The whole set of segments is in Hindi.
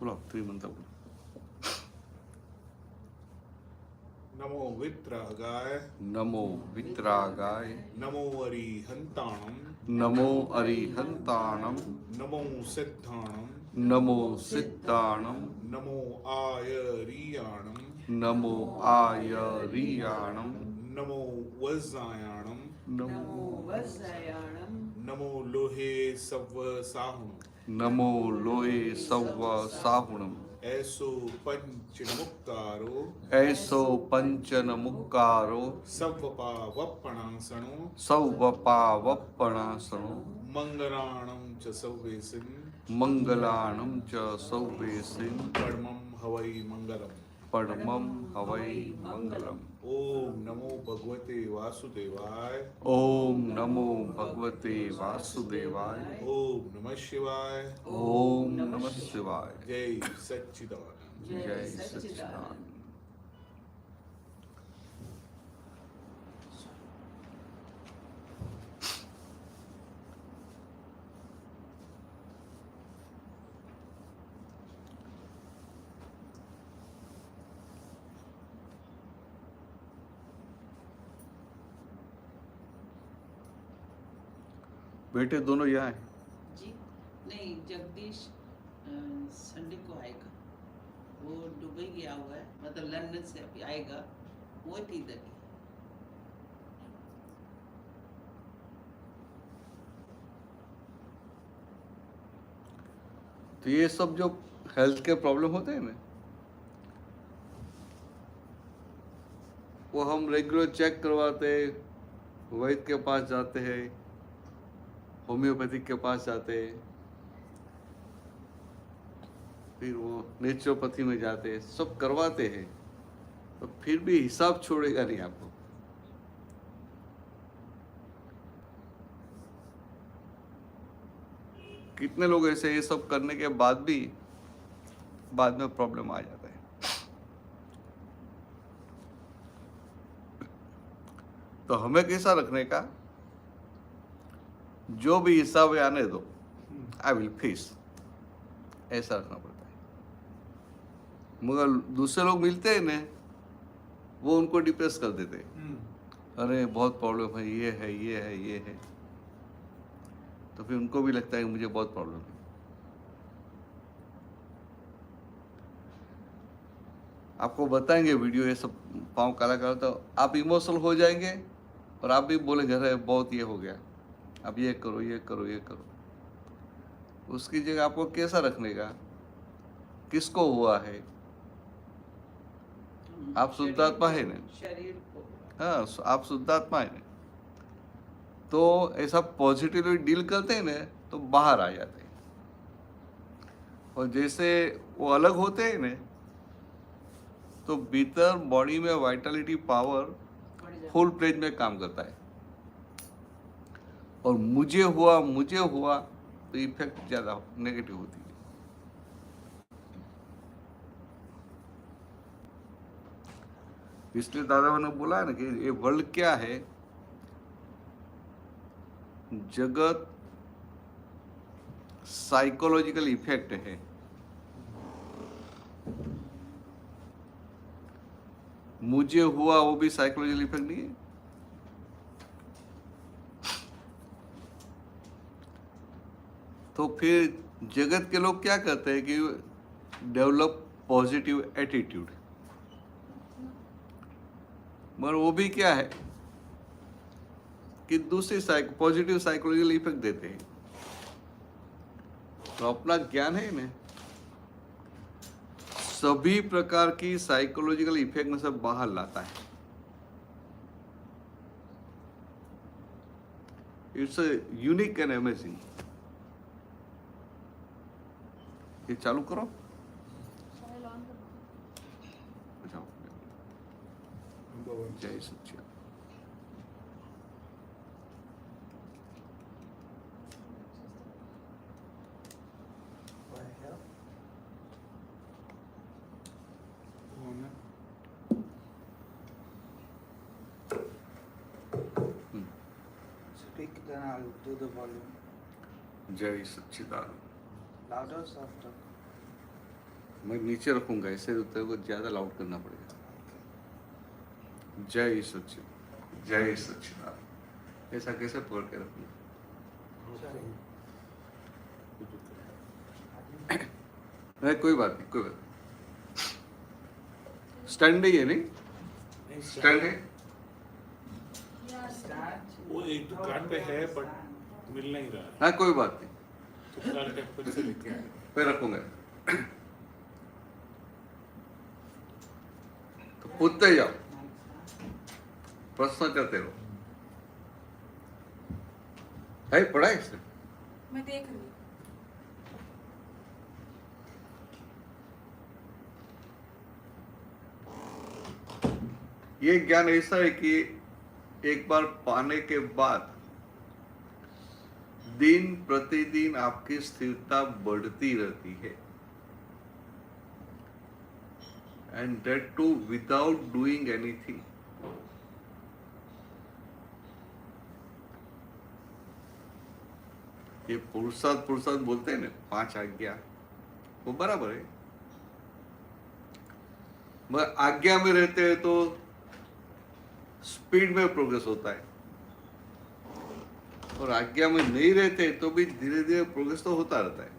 बोलो 3 मंत्र बोलो। नमो वित्रागाय नमो वित्रागाय नमो अरिहंताणम नमो अरिहंताणम नमो सिद्धाणम नमो सिद्धाणम नमो आयरियाणम नमो आयरियाणम नमो वज्रायाणम नमो वज्रयाणम नमो लोहे सव साहुणम नमो लोए सव्व साहुणम ऐसो पंच मुक्तारो ऐसो पंचन मुक्कारो सवपावपणासणो सौवपावपणासनो मंगलाणं च सव्वेसिन मंगलाणं च सौवेसिन परमं हवै मंगलम। परमं हवै मंगलम। ओम नमो भगवते वासुदेवाय ओम नमो भगवते वासुदेवाय। ओम नमः शिवाय ओम नमः शिवाय। जय सच्चिदानंद। जय सच्चिदानंद। बेटे दोनों यहाँ हैं? जी नहीं, जगदीश संडे को आएगा। वो दुबई गया हुआ है, मतलब लंदन से अभी आएगा। वो इधर ही। तो ये सब जो हेल्थ के प्रॉब्लम होते हैं ना, वो हम रेगुलर चेक करवाते हैं, वैद्य के पास जाते हैं, होम्योपैथिक के पास जाते हैं, फिर वो नेचुरोपैथी में जाते हैं, सब करवाते हैं, तो फिर भी हिसाब छोड़ेगा नहीं आपको। कितने लोग ऐसे ये सब करने के बाद भी बाद में प्रॉब्लम आ जाता है। तो हमें कैसा रखने का, जो भी हिसाब है आने दो, आई विल फेस, ऐसा रखना पड़ता है। मगर दूसरे लोग मिलते हैं ना, वो उनको डिप्रेस कर देते हैं। अरे बहुत प्रॉब्लम है, ये है, ये है, ये है, तो फिर उनको भी लगता है कि मुझे बहुत प्रॉब्लम है। आपको बताएंगे वीडियो, ये सब पाँव काला काला, तो आप इमोशनल हो जाएंगे और आप भी बोलेंगे अरे बहुत ये हो गया, अब ये करो, ये करो, ये करो। उसकी जगह आपको कैसा रखने का, किसको हुआ है, आप शुद्धात्मा है ना? शरीर को। हाँ, आप शुद्धात्मा है ना, तो ऐसा पॉजिटिवली डील करते हैं ना, तो बाहर आ जाते हैं। और जैसे वो अलग होते हैं ना, तो भीतर बॉडी में वाइटलिटी पावर फुल प्लेज में काम करता है। और मुझे हुआ तो इफेक्ट ज़्यादा नेगेटिव होती है। इसलिए दादा ने बोला है ना कि ये वर्ल्ड क्या है, जगत साइकोलॉजिकल इफेक्ट है। मुझे हुआ वो भी साइकोलॉजिकल इफेक्ट नहीं है। तो फिर जगत के लोग क्या करते हैं कि डेवलप पॉजिटिव एटीट्यूड, मगर वो भी क्या है कि दूसरी पॉजिटिव साइकोलॉजिकल इफेक्ट देते हैं। तो अपना ज्ञान है ना, सभी प्रकार की साइकोलॉजिकल इफेक्ट में सब बाहर लाता है। It's unique and amazing. ये चालू करो। जय सच्चिदानंद। Speak, then I'll do the volume. जय सच्चिदानंद। Louder, softer. मैं नीचे रखूंगा, ऐसे तेरे को ज्यादा लाउड करना पड़ेगा। जय सच्चिदानंद, जय सच्चिदानंद। ऐसा कैसे पकड़ के रखूंगा? नहीं, कोई बात नहीं, कोई बात नहीं। स्टैंड ही है नहीं? स्टैंड है? वो एक दुकान पे है बट मिल नहीं रहा है, हाँ, कोई बात नहीं, तो कल टेम्पल से लेके आए। मैं रखूंगा। तो पूछते जाओ, प्रश्न करते रहो। है पढ़ा है इसने? मैं देख रही हूँ। ये ज्ञान ऐसा है कि एक बार पाने के बाद दिन प्रतिदिन आपकी स्थिरता बढ़ती रहती है, and that too without doing anything. ये पुरुषार्थ बोलते हैं ना, 5 आज्ञा, वो बराबर है। मगर आज्ञा में रहते हैं तो स्पीड में प्रोग्रेस होता है, और आज्ञा में नहीं रहते तो भी धीरे धीरे प्रोग्रेस तो होता रहता है।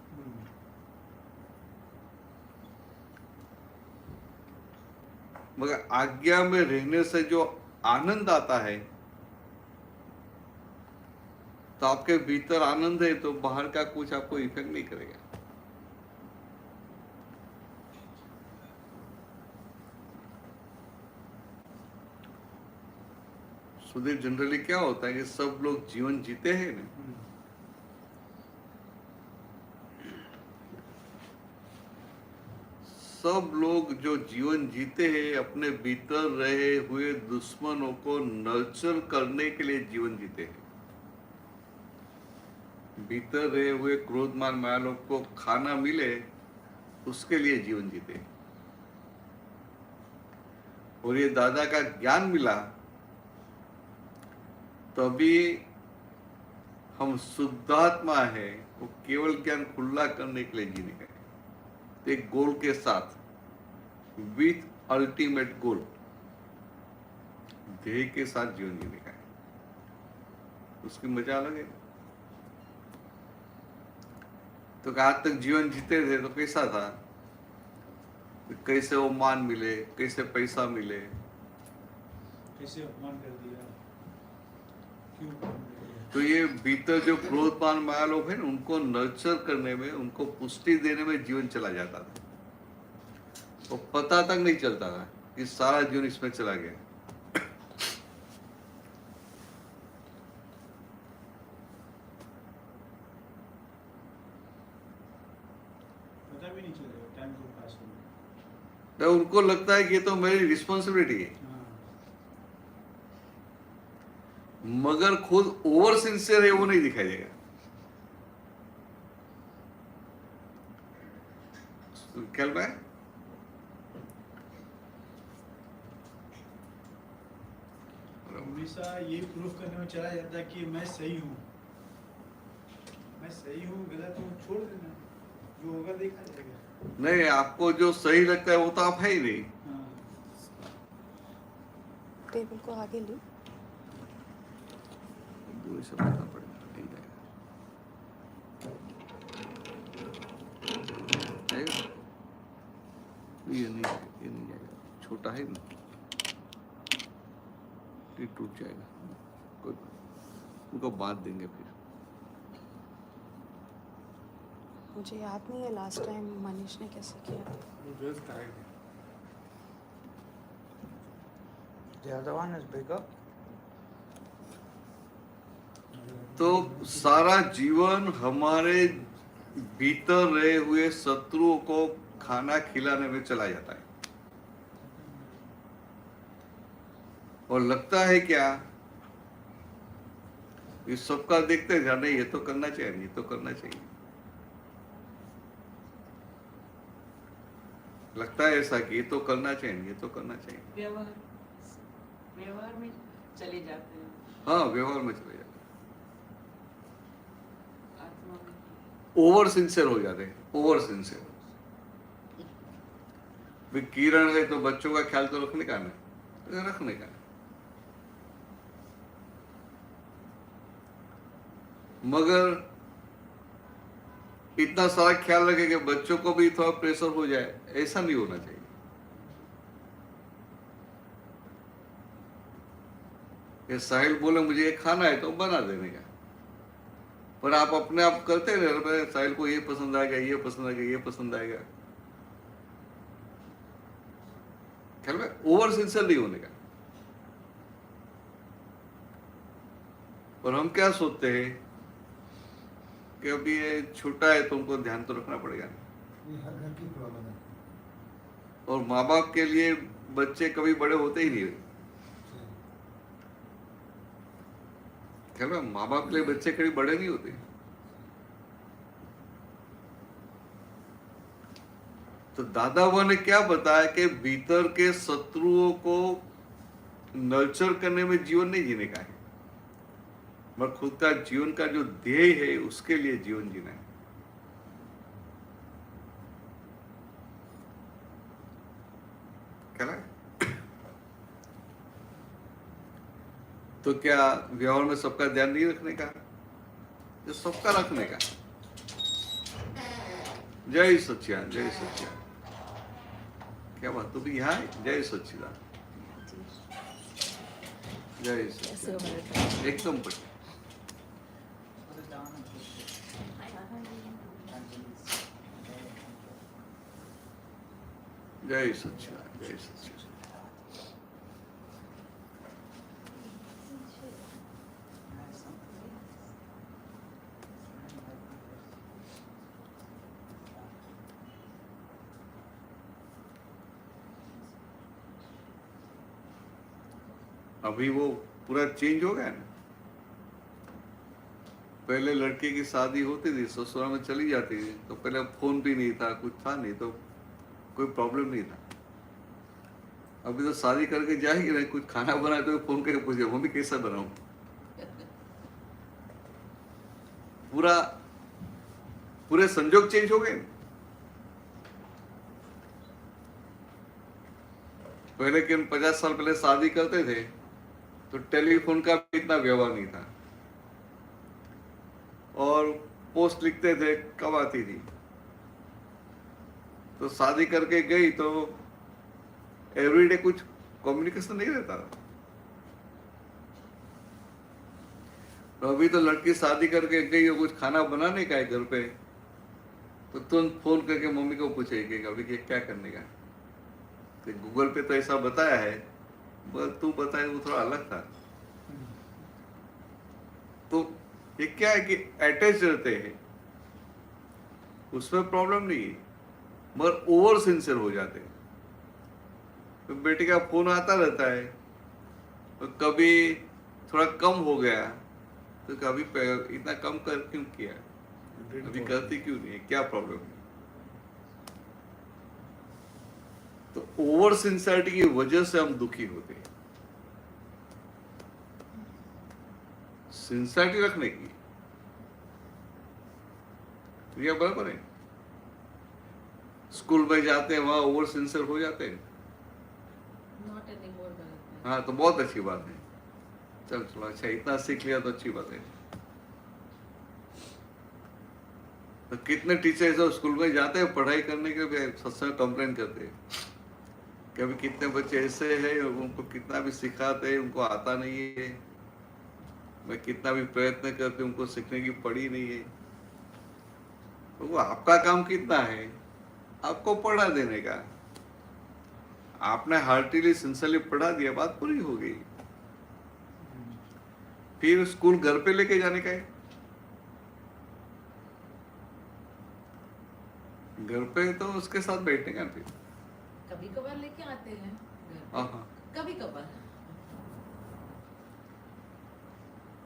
मगर आज्ञा में रहने से जो आनंद आता है, तो आपके भीतर आनंद है तो बाहर का कुछ आपको इफेक्ट नहीं करेगा। सुधीर, जनरली क्या होता है कि सब लोग जीवन जीते हैं ना, सब लोग जो जीवन जीते हैं अपने भीतर रहे हुए दुश्मनों को नर्चर करने के लिए जीवन जीते हैं। भीतर रहे हुए क्रोधमान माया लोग को खाना मिले उसके लिए जीवन जीते हैं। और ये दादा का ज्ञान मिला तभी हम शुद्धात्मा है, वो केवल ज्ञान खुला करने के लिए जीने का है, एक गोल के साथ, विथ अल्टीमेट गोल, ध्येय के साथ जीवन जीने का है। उसकी मजा अलग है। तो आज तक जीवन जीते थे तो कैसा था? कैसे वो मान मिले, कैसे पैसा मिले, कैसे अपमान कर दिया, क्यों? तो ये भीतर जो क्रोधमान माया लोग हैं उनको नर्चर करने में, उनको पुष्टि देने में जीवन चला जाता था। तो पता तक नहीं चलता था कि सारा जीवन इसमें चला गया। पता भी नहीं चलेगा टाइम को पास होने। तो उनको लगता है कि ये तो मेरी रिस्पॉन्सिबिलिटी है, हाँ, मगर खुद ओवर सिंसियर है वो नहीं दिखाई देगा। ख्याल में है? हमेशा ये प्रूफ करने में चला जाता है कि मैं सही हूँ, मैं सही हूँ, गलत हूँ छोड़ देना, जो होगा देखा जाएगा। नहीं, आपको जो सही लगता है वो तो आप है ही नहीं। हाँ, टेबल को आगे लो। दूर से पढ़ना पड़ेगा, नहीं जाएगा। ये नहीं जाएगा, छोटा है ना, ये टूट जाएगा। कोई बात नहीं, उनको बांध देंगे फिर। मुझे याद नहीं है लास्ट टाइम मनीष ने कैसे किया। Just died. The other one is bigger. तो सारा जीवन हमारे भीतर रहे हुए शत्रुओं को खाना खिलाने में चला जाता है, और लगता है क्या, ये सबका देखते ध्यान नहीं, ये तो करना चाहिए, ये तो करना चाहिए, लगता है ऐसा कि ये तो करना चाहिए, ये तो करना चाहिए। व्यवहार में चले जाते हैं, हाँ, व्यवहार में चले जाते हैं, आत्मा में ओवर सिंसियर हो जाते हैं, ओवर सिंसियर। भी किरण है तो बच्चों का ख्याल तो रखने का नहीं, तो रखने का। मगर इतना सारा ख्याल रखे कि बच्चों को भी थोड़ा प्रेशर हो जाए, ऐसा नहीं होना चाहिए। ये साहिल बोले मुझे ये खाना है तो बना देने का, पर आप अपने आप करते रहे, साहिल को ये पसंद आएगा, ये पसंद आएगा, ये पसंद आएगा। ख्याल में ओवर सिंसियर नहीं होने का। और हम क्या सोचते हैं कि अभी ये छोटा है तो उनको ध्यान तो रखना पड़ेगा। ये हर घर की प्रॉब्लम है। और माँ बाप के लिए बच्चे कभी बड़े होते ही नहीं। ख्याल में माँ बाप के लिए बच्चे कभी बड़े नहीं होते। तो दादा बाबा ने क्या बताया कि भीतर के शत्रुओं को नर्चर करने में जीवन नहीं जीने का है, मगर खुद का जीवन का जो ध्येय है उसके लिए जीवन जीना है। क्या है? तो क्या व्यवहार में सबका ध्यान नहीं रखने का? जो सबका रखने का। जय सच्चिदानंद, जय सच्चिदानंद। क्या बात, तो भी यहाँ है? जय सच्चिदानंद, जय सच्चिदानंद, एकदम बढ़िया। जय सच्चिदानंद, जय सच्चिदानंद। अभी वो पूरा चेंज हो गया ना। पहले लड़के की शादी होती थी, ससुराल में चली जाती थी, तो पहले फोन भी नहीं था, कुछ था नहीं, तो कोई प्रॉब्लम नहीं था। अभी तो शादी करके जाएगी ना, कुछ खाना बनाए तो फोन करके पूछे मम्मी कैसा बनाऊं। पूरे संजोग चेंज हो गए। पहले के 50 साल पहले शादी करते थे तो टेलीफोन का भी इतना व्यवहार नहीं था, और पोस्ट लिखते थे, कब आती थी। तो शादी करके गई तो एवरीडे कुछ कम्युनिकेशन नहीं रहता था। तो अभी तो लड़की शादी करके गई और कुछ खाना बनाने का है घर पे, तो तुरंत फोन करके मम्मी को पूछेगी अभी क्या करने का। तो गूगल पे तो ऐसा बताया है, बस तू बताए वो थोड़ा अलग था। तो ये क्या है कि अटैच रहते हैं, उसमें प्रॉब्लम नहीं है, मगर ओवर सिंसियर हो जाते हैं। तो बेटे का फोन आता रहता है, तो कभी थोड़ा कम हो गया तो कभी इतना कम कर क्यों किया, अभी करती क्यों नहीं है, क्या प्रॉब्लम है। तो ओवर सिंसियरिटी की वजह से हम दुखी होते हैं। सिंसियरिटी रखने की ये बराबर है। स्कूल में जाते हैं वहां ओवर सिंसियर हो जाते हैं। हाँ, तो बहुत अच्छी बात है। चलो अच्छा, इतना सीख लिया तो अच्छी बात है। तो कितने टीचर स्कूल में जाते हैं पढ़ाई करने के लिए, सत्संग कंप्लेन करते हैं कि अभी कितने बच्चे ऐसे हैं, उनको कितना भी सिखाते हैं उनको आता नहीं है, मैं कितना भी प्रयत्न करते उनको सीखने की पड़ी नहीं है। तो वो आपका काम कितना है, आपको पढ़ा देने का। आपने हार्टिली सिंसियरली पढ़ा दिया, बात पूरी हो गई। फिर स्कूल घर पे लेके जाने का है। घर पे तो उसके साथ बैठने का फिर कभी कभार लेके आते हैं घर पे। हाँ, कभी कभार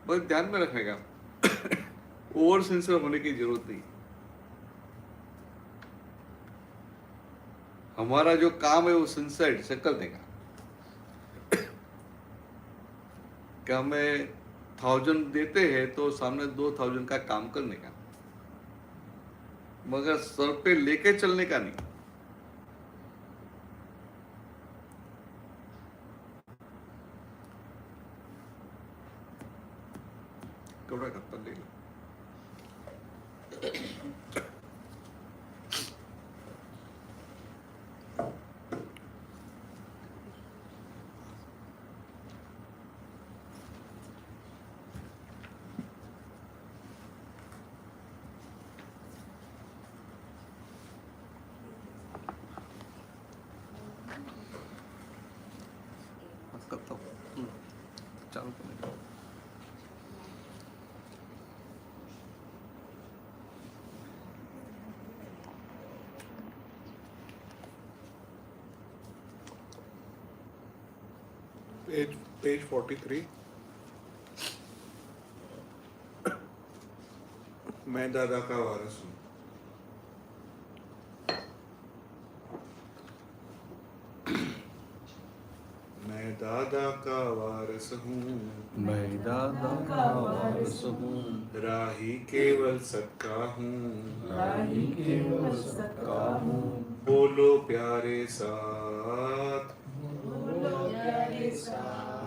बस ध्यान में रखने का। ओवर सिंसियर होने की जरूरत नहीं। हमारा जो काम है वो सिंसियर से कर देगा। क्या हमें 1000 देते हैं तो सामने 2000 का काम करने का, मगर सर पे लेके चलने का नहीं। केवढा करता येईल. करता हूँ. चालू करें. Page 43. मैं दादा का वारिस हूँ. मैं दादा का वारिस हूँ. मैं दादा का वारिस हूँ. राही केवल सत्का हूँ. राही केवल सत्का हूँ. बोलो प्यारे साथ.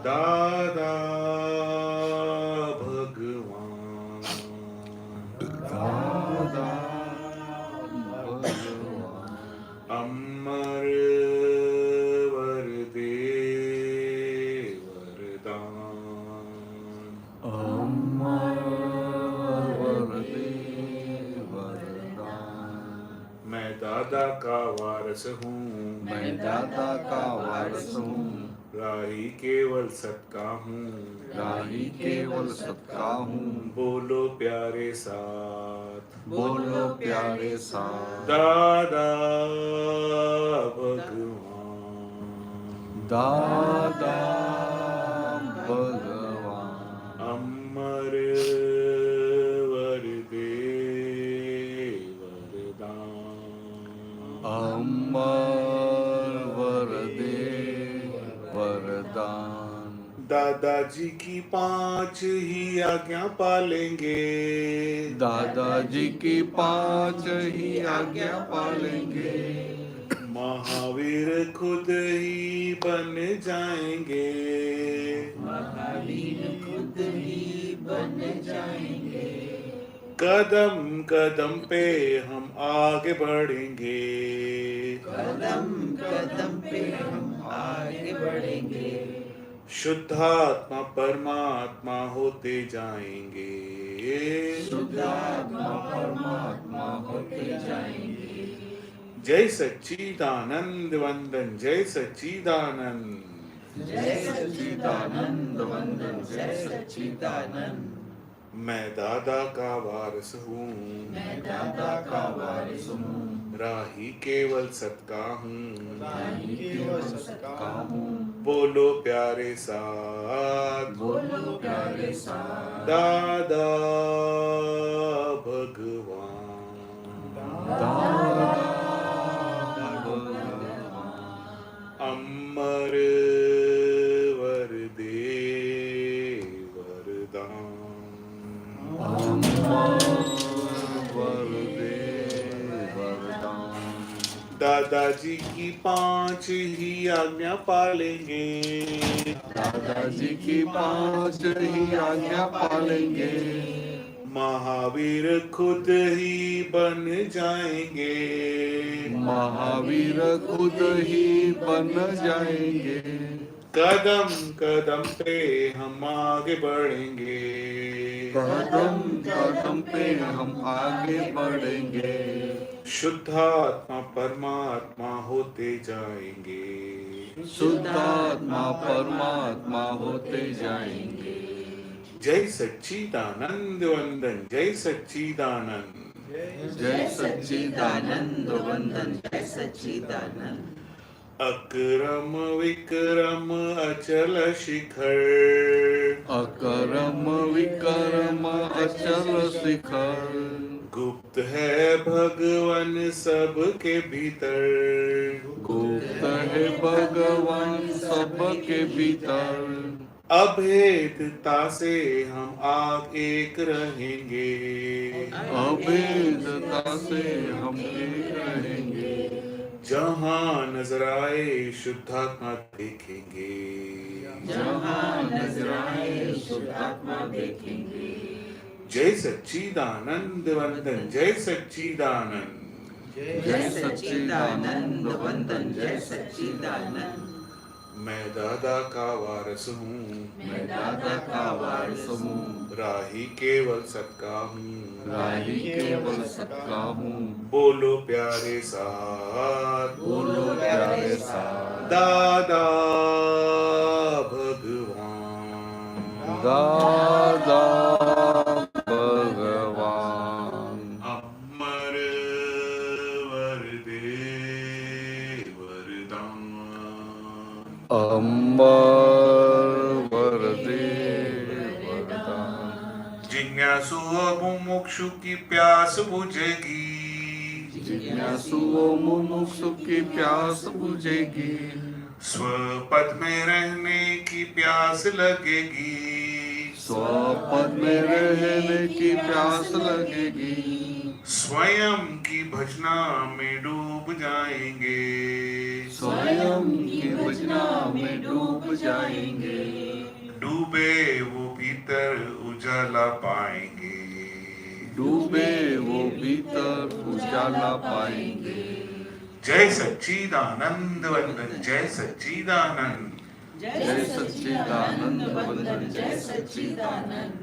दादा भगवान. दादा भगवान. अमर वर दे वरदान. अमर वरदे वरदान. मैं दादा का वारिस हूँ. मैं दादा का वारिस हूँ. राही केवल सत्का हूँ. राही केवल सत्का हूँ. बोलो प्यारे साथ. बोलो प्यारे साथ. दादा भगवान. दादा भगवान. अमर वर दे वरदान. अमर वरदे वरदान. दादाजी की 5 ही आज्ञा पालेंगे. दादाजी की 5 ही आज्ञा पालेंगे. महावीर खुद ही बन जाएंगे. महावीर खुद ही बन जाएंगे. कदम कदम पे हम आगे बढ़ेंगे. कदम कदम पे हम आगे बढ़ेंगे. शुद्धात्मा परमात्मा होते जाएंगे. शुद्धात्मा परमात्मा होते जाएंगे. जय सच्चिदानंद वंदन. जय सच्चिदानंद. जय सच्चिदानंद वंदन. जय सच्चिदानंद. मैं दादा का वारिस हूँ. मैं दादा का वारिस हूँ. राही केवल सत्का हूँ. राही केवल सत्का हूँ. बोलो प्यारे साथ. बोलो प्यारे साथ. दादा भगवान. दादा भगवान. अमर वर दे वरदान. अमर वरदे वरदान. दादाजी की 5 ही आज्ञा पालेंगे. दादाजी की 5 ही आज्ञा पालेंगे. महावीर खुद ही बन जाएंगे. महावीर खुद ही बन जाएंगे. कदम कदम पे हम आगे बढ़ेंगे. कदम कदम पे हम आगे बढ़ेंगे. शुद्धात्मा परमात्मा होते जाएंगे. शुद्धात्मा परमात्मा होते जाएंगे. जय सच्चिदानंद वंदन. जय सच्चिदानंद. जय सच्चिदानंद वंदन. जय सच्चिदानंद. अकरम विक्रम अचल शिखर. अकरम विक्रम अचल शिखर. गुप्त है भगवान सबके भीतर. गुप्त है भगवान सबके भीतर. अभेदता से हम आग एक रहेंगे. अभेदता से हम एक रहेंगे. जहाँ नजर आए शुद्धात्मा देखेंगे. जहाँ नजराए शुद्धात्मा देखेंगे. जय सच्चिदानंद वंदन जय सच्चिदानंद जय सच्चिदानंद वंदन जय सच्चिदानंद। मैं दादा का वारस हूँ मैं दादा का वारिस हूँ, राही केवल सत्का हूँ राही केवल सबका हूँ। बोलो प्यारे साथ बोलो प्यारे साथ दादा भगवान दादा भगवान। अमर वरदे वरदान अम्बर वरदे वरदान। जिज्ञासु अब मुमुक्षु की प्यास बुझेगी जिज्ञासु मुमुक्षु की प्यास बुझेगी। स्वपद में रहने की प्यास लगेगी स्वपद में रहने की प्यास लगेगी। स्वयं की भजना में डूब जाएंगे स्वयं की भजना में डूब जाएंगे। डूबे वो भीतर उजाला पाएंगे डूबे वो भीतर उजाला पाएंगे। जय सच्चिदानंद वंदन जय सच्चिदानंद जय सच्चिदानंद वंदन जय सच्चिदानंद।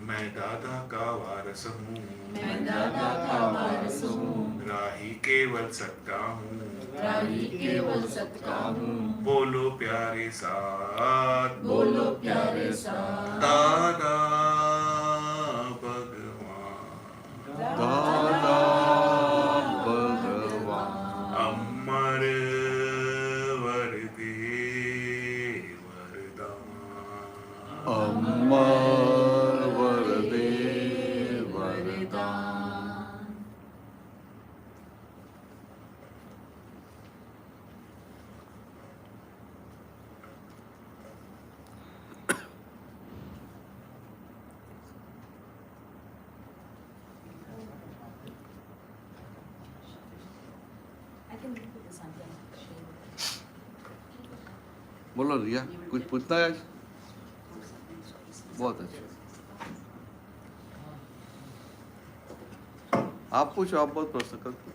मैं दादा का वारस हूँ मैं दादा का वारिस हूँ, राही केवल सत्ता हूँ राही केवल सत्का हूँ। बोलो प्यारे साथ बोलो प्यारे साथ दादा भगवान दादा भगवान। अमर वरदे वरदान अम्बर वरदे वरदान। बोलो रिया, कुछ पूछना है आज? बहुत अच्छा। आप पूछो, आप बहुत प्रश्न करते हो।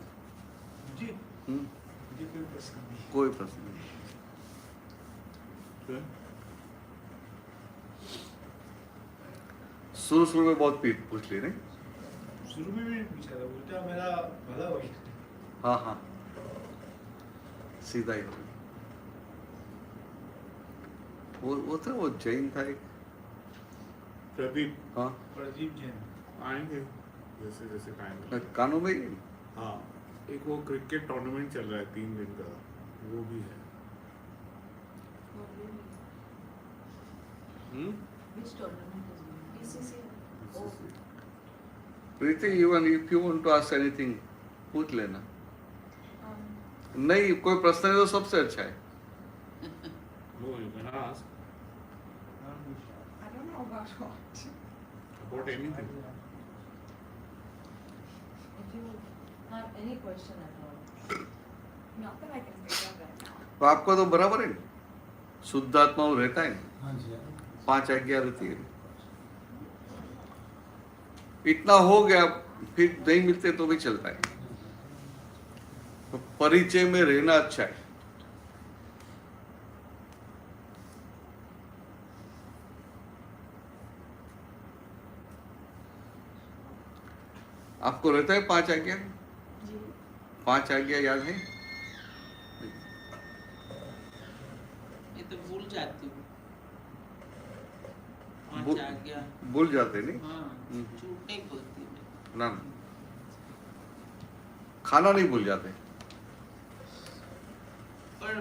मुझे हम्म, मुझे कोई प्रश्न नहीं। कोई प्रश्न नहीं। शुरू में बहुत पूछ ली नहीं? शुरू में भी पूछा था, उल्टा मेरा भला हो गया। हाँ हाँ, सीधा ही हो गया। वो था, वो जैन था एक। प्रदीप हाँ, प्रदीप जैन आएंगे जैसे जैसे टाइम कानों में ही। हाँ एक वो क्रिकेट टूर्नामेंट चल रहा है 3 दिन का वो भी है Which tournament is going? PCC. Oh, Preeti, even if you want to ask anything पूछ लेना। नहीं, कोई प्रश्न है तो सबसे अच्छा है। No, you can ask I don't know about what. about anything. if you have any question at all. Not that I can think of right now. तो आपका तो बराबर है ना? शुद्ध आत्मा वो रहता है ना? हाँ जी, हाँ। 5 आज्ञा रहती है। इतना हो गया, फिर नहीं मिलते तो भी चलता है। तो परिचय में रहना अच्छा है। आपको रहता है 5 आज्ञा? जी 5 आज्ञा याद है? ये तो भूल जाती हूँ। भूल- 5 आज्ञा। भूल जाते नहीं? हाँ, हम्म। झूठ नहीं बोलती मैं। ना ना, खाना नहीं भूल जाते। पर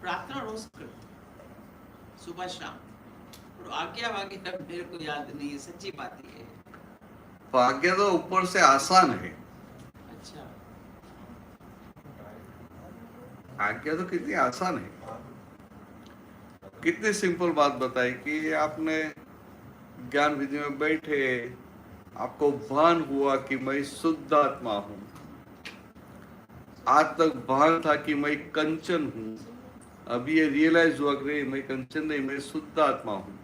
प्रार्थना रोज करती, सुबह शाम। और आज्ञा वाज्ञा मेरे को याद नहीं है, सच्ची बात ये है। तो आज्ञा तो ऊपर से आसान है। अच्छा, आज्ञा तो कितनी आसान है। कितनी सिंपल बात बताई कि आपने ज्ञान विधि में बैठे, आपको भान हुआ कि मैं शुद्ध आत्मा हूं। आज तक भान था कि मैं कंचन हूं, अभी ये रियलाइज हुआ कि मैं कंचन नहीं, मैं शुद्ध आत्मा हूं।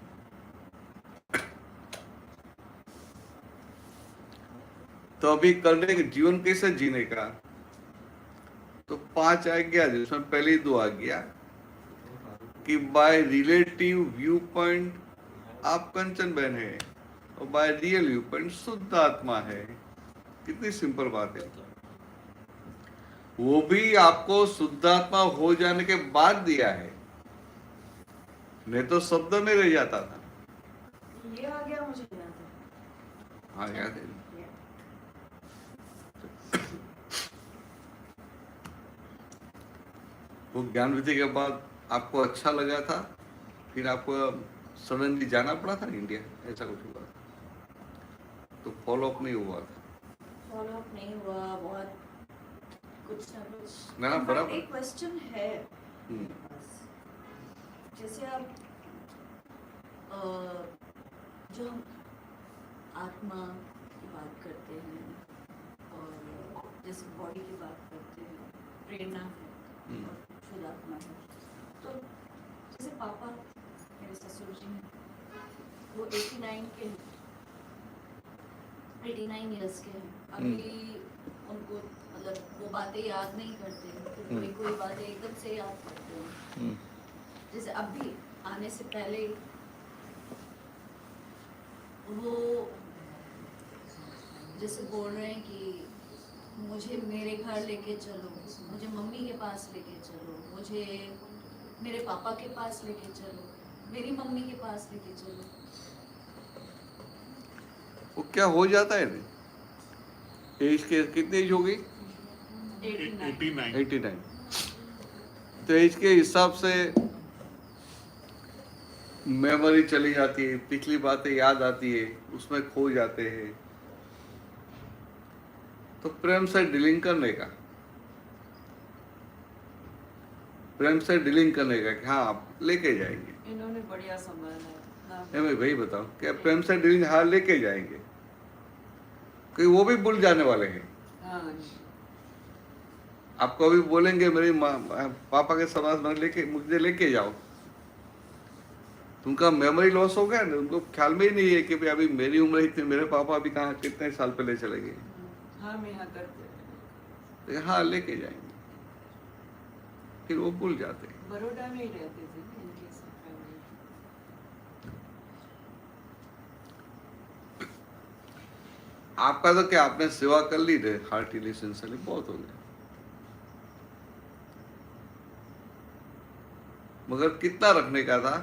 तो अभी करने के जीवन कैसे जीने का, तो 5 आज्ञा दी, उसमें पहली 2 आज्ञा कि बाय रिलेटिव व्यू पॉइंट आप कंचन बहन है और बाय रियल व्यू पॉइंट शुद्ध आत्मा है। कितनी सिंपल बात है। वो भी आपको शुद्धात्मा हो जाने के बाद दिया है, नहीं तो शब्द में रह जाता था। ये आ गया मुझे याद है। हाँ याद है। वो ज्ञान विधि के बाद आपको अच्छा लगा था, फिर आपको सडनली जाना पड़ा था इंडिया, ऐसा कुछ हुआ था, तो फॉलो अप नहीं हुआ था। फॉलो अप नहीं हुआ, बहुत कुछ ना कुछ। ना, बराबर। एक क्वेश्चन है हम्म। बस। जैसे आप जो हम आत्मा की बात करते हैं और जैसे बॉडी की बात करते हैं, प्रेरणा है और शुद्ध आत्मा है, तो जैसे पापा मेरे ससुर जी हैं, वो 89 के हैं, 89 इयर्स के हैं। अभी उनको मतलब वो बातें याद नहीं करते हैं, तो कोई कोई बातें एकदम से याद करते हैं। जैसे अभी आने से पहले वो जैसे बोल रहे हैं कि मुझे मेरे घर लेके चलो, मुझे मम्मी के पास लेके चलो, मुझे मेरे पापा के पास लेके चलो, मेरी मम्मी के पास लेके चलो। वो क्या हो जाता है ना, एज के कितनी एज हो गई? 89। 89। तो एज के हिसाब से मेमोरी चली जाती है, पिछली बातें याद आती है, उसमें खो जाते हैं। तो प्रेम से डीलिंग करने का, प्रेम से डीलिंग करने का कि हाँ आप लेके जाएंगे। इन्होंने बढ़िया संभाला है। मैं वही बताऊं क्या प्रेम से डीलिंग हाँ लेके जाएंगे, क्योंकि वो भी भूल जाने वाले हैं। हाँ, आपको अभी बोलेंगे मेरी पापा के समाज में मुझे लेके जाओ, उनका मेमोरी लॉस हो गया ना, उनको ख्याल में ही नहीं है कि भाई अभी मेरी उम्र इतनी, मेरे पापा अभी कहाँ कितने साल पहले चले गए। हाँ मैं यहाँ करते हैं। हाँ लेके जाएंगे, फिर वो भूल जाते हैं। बड़ौदा में ही रहते थे ना इनके सब फैमिली। आपका तो क्या, आपने सेवा कर ली रे, हार्टीली सिंसियरली बहुत हो गया, मगर कितना रखने का था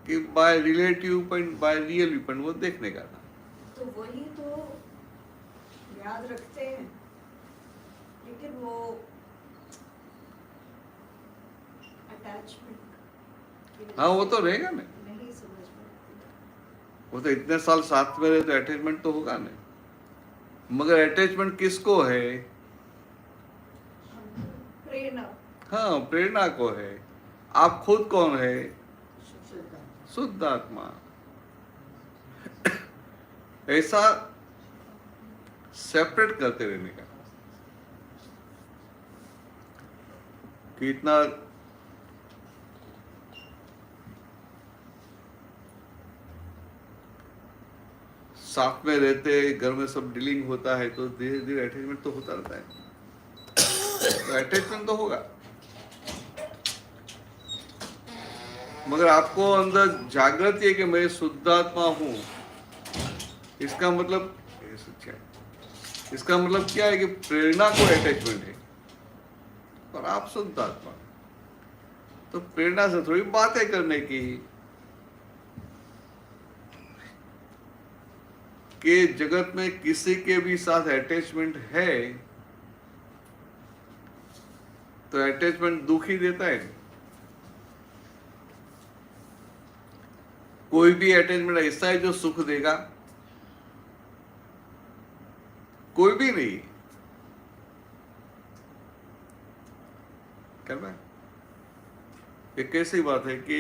कि by relative point by real point वो देखने का था। तो वही तो याद रखते हैं, लेकिन वो अटैचमेंट हाँ वो तो रहेगा ना, नहीं समझ पाते। वो तो इतने साल साथ में रहे तो अटैचमेंट तो होगा ना, मगर अटैचमेंट किसको है? प्रेरणा हाँ प्रेरणा को है। आप खुद कौन है? शुद्ध आत्मा। ऐसा सेपरेट करते रहने का कि इतना साथ में रहते, घर में सब डीलिंग होता है, तो धीरे धीरे अटैचमेंट तो होता रहता है, तो अटैचमेंट तो होगा। मगर आपको अंदर जागृति है कि मैं शुद्धात्मा हूं, इसका मतलब इसका मतलब क्या है कि प्रेरणा को अटैचमेंट है और आप शुद्धात्मा, तो प्रेरणा से थोड़ी बातें करने की कि जगत में किसी के भी साथ अटैचमेंट है तो अटैचमेंट दुख ही देता है। कोई भी अटैचमेंट ऐसा है जो सुख देगा? कोई भी नहीं। करना ये कैसी बात है कि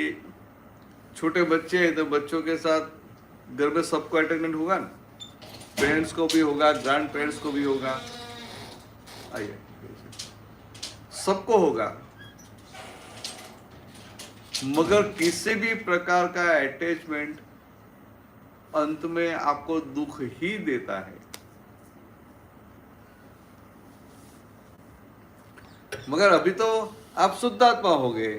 छोटे बच्चे हैं तो बच्चों के साथ घर में सबको अटैचमेंट होगा ना, पेरेंट्स को भी होगा, ग्रैंड पेरेंट्स को भी होगा, आइए सबको होगा। मगर किसी भी प्रकार का अटैचमेंट अंत में आपको दुख ही देता है। मगर अभी तो आप शुद्धात्मा हो गए,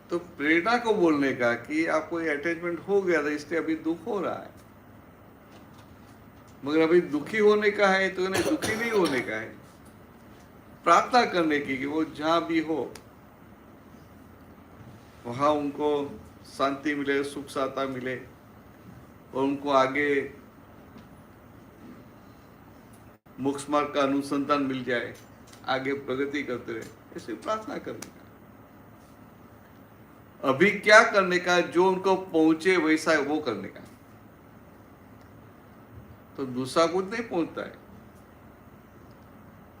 तो प्रेरणा को बोलने का कि आपको ये अटैचमेंट हो गया था इसलिए अभी दुख हो रहा है, मगर अभी दुखी होने का है तो नहीं, दुखी नहीं होने का है, प्रार्थना करने की कि वो जहां भी हो वहां उनको शांति मिले, सुख शांति मिले और उनको आगे मोक्ष मार्ग का अनुसंधान मिल जाए, आगे प्रगति करते रहे, ऐसी प्रार्थना करने का। अभी क्या करने का, जो उनको पहुंचे वैसा वो करने का, तो दूसरा कुछ नहीं पहुंचता है,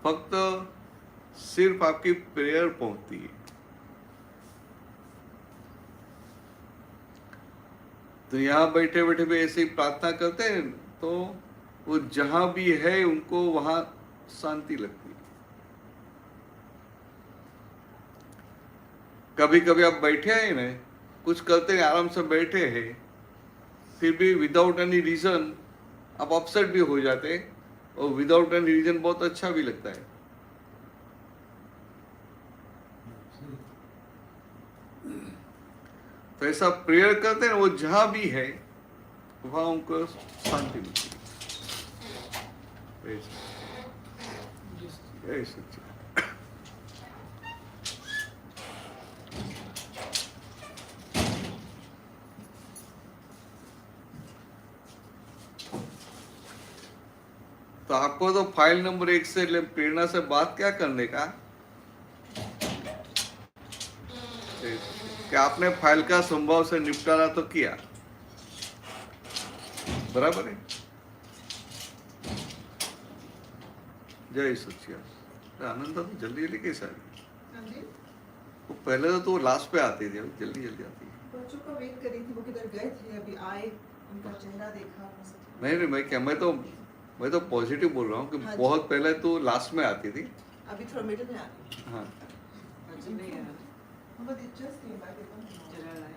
फक्त सिर्फ आपकी प्रेयर पहुंचती है। तो यहां बैठे बैठे भी ऐसे ही प्रार्थना करते हैं तो वो जहां भी है उनको वहां शांति लगती है। कभी कभी आप बैठे हैं ना, कुछ करते हैं, आराम से बैठे हैं, फिर भी विदाउट एनी रीजन आप अपसेट भी हो जाते हैं, और विदाउट एनी रीजन बहुत अच्छा भी लगता है। तो ऐसा प्रेयर करते हैं, वो जहां भी है वहां उनको शांति मिलती है। जय सच्चिदानंद। तो आपको तो फाइल नंबर 1 से प्रेरणा से बात क्या करने का, कि आपने फाइल का संभव से निपटारा तो किया, बराबर है। जय सच्चिदानंद। आनंद तो जल्दी जल्दी कैसा है, वो पहले तो लास्ट पे आती थी, अभी जल्दी जल्दी आती है। बच्चों का वेट करी थी, वो किधर गए थे, अभी आए, उनका चेहरा देखा। नहीं, मैं तो पॉजिटिव बोल रहा हूँ कि हाँ, बहुत पहले तो लास्ट में आती थी। अभी थोड़ा मिडिल में आ रही है। हाँ, But it just came back, it wasn't long.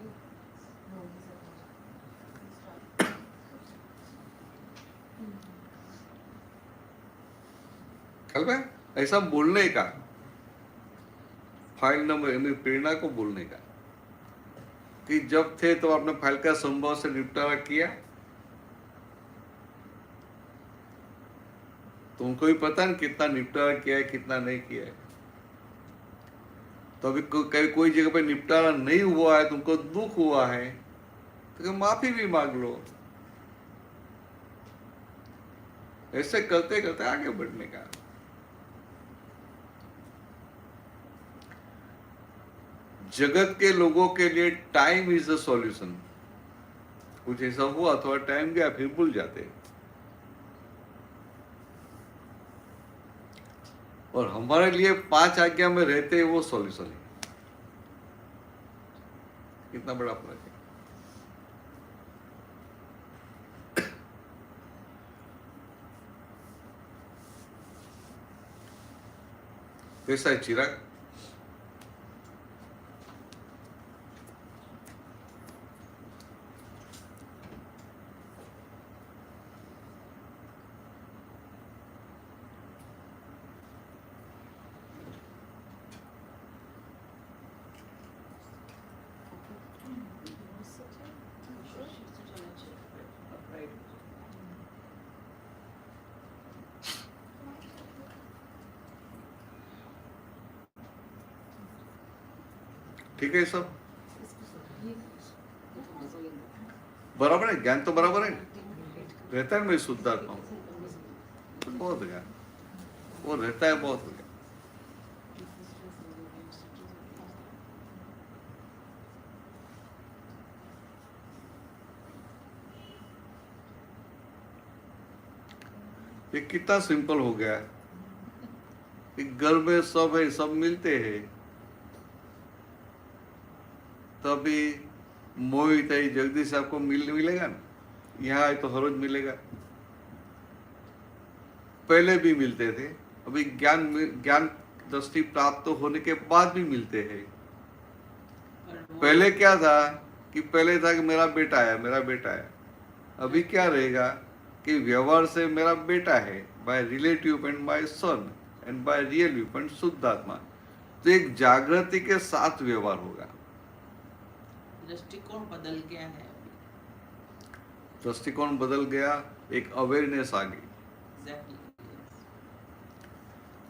No, he said no. कल में ऐसा बोलने का, फाइल नंबर प्रेरणा को बोलने का कि जब थे तो आपने फाइल का संभव से निपटारा किया, तुमको भी पता नहीं कितना निपटारा किया है कितना नहीं किया है। तो अभी कोई जगह पे निपटारा नहीं हुआ है, तुमको दुख हुआ है, तो माफी भी मांग लो। ऐसे करते करते आगे बढ़ने का। जगत के लोगों के लिए टाइम इज द सॉल्यूशन। कुछ ऐसा हुआ, थोड़ा टाइम गया, फिर भूल जाते। और हमारे लिए 5 आज्ञा में रहते हैं, वो सॉल्यूशन है। कितना बड़ा फर्क है। कैसा है चिराग? ठीक है, सब बराबर है, ज्ञान तो बराबर है, रहता है। मैं शुद्धात्मा हूं, तो बहुत ज्ञान वो रहता है, बहुत ज्ञान। ये कितना सिंपल हो गया है कि घर में सब है, सब मिलते हैं, तभी मोहित है, जगदीश आपको मिलेगा ना, यहाँ आए तो हर रोज मिलेगा। पहले भी मिलते थे, अभी ज्ञान दृष्टि प्राप्त होने के बाद भी मिलते हैं। पहले क्या था कि पहले था कि मेरा बेटा है, मेरा बेटा है, अभी क्या रहेगा कि व्यवहार से मेरा बेटा है, by relative and by son and by real viewpoint शुद्ध आत्मा। तो एक जागृति के साथ व्यवहार होगा। दृष्टिकोण बदल गया है अभी। दृष्टिकोण बदल गया, एक अवेयरनेस आ गई। एग्जैक्टली।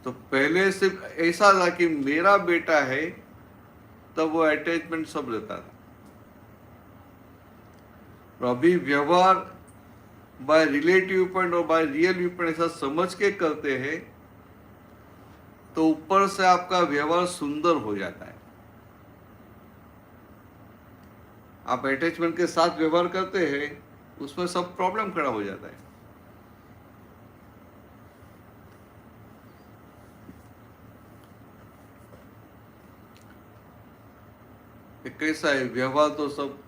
तो पहले सिर्फ ऐसा था कि मेरा बेटा है, तब वो अटैचमेंट सब रहता था। और अभी व्यवहार बाय रिलेटिव पॉइंट और बाय रियल व्यू पॉइंट ऐसा समझ के करते हैं, तो ऊपर से आपका व्यवहार सुंदर हो जाता है। आप अटैचमेंट के साथ व्यवहार करते हैं, उसमें सब प्रॉब्लम खड़ा हो जाता है। कैसा है व्यवहार? तो सब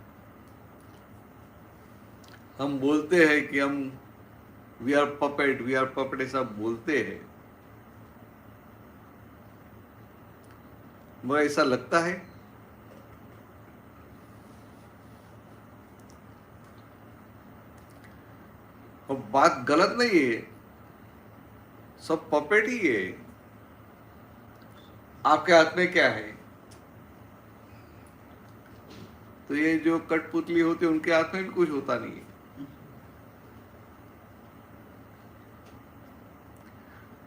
हम बोलते हैं कि हम वी आर पपेट ऐसा बोलते हैं, मगर ऐसा लगता है? और बात गलत नहीं है, सब पपेट ही है। आपके हाथ में क्या है? तो ये जो कठपुतली होती है, उनके हाथ में भी कुछ होता नहीं है।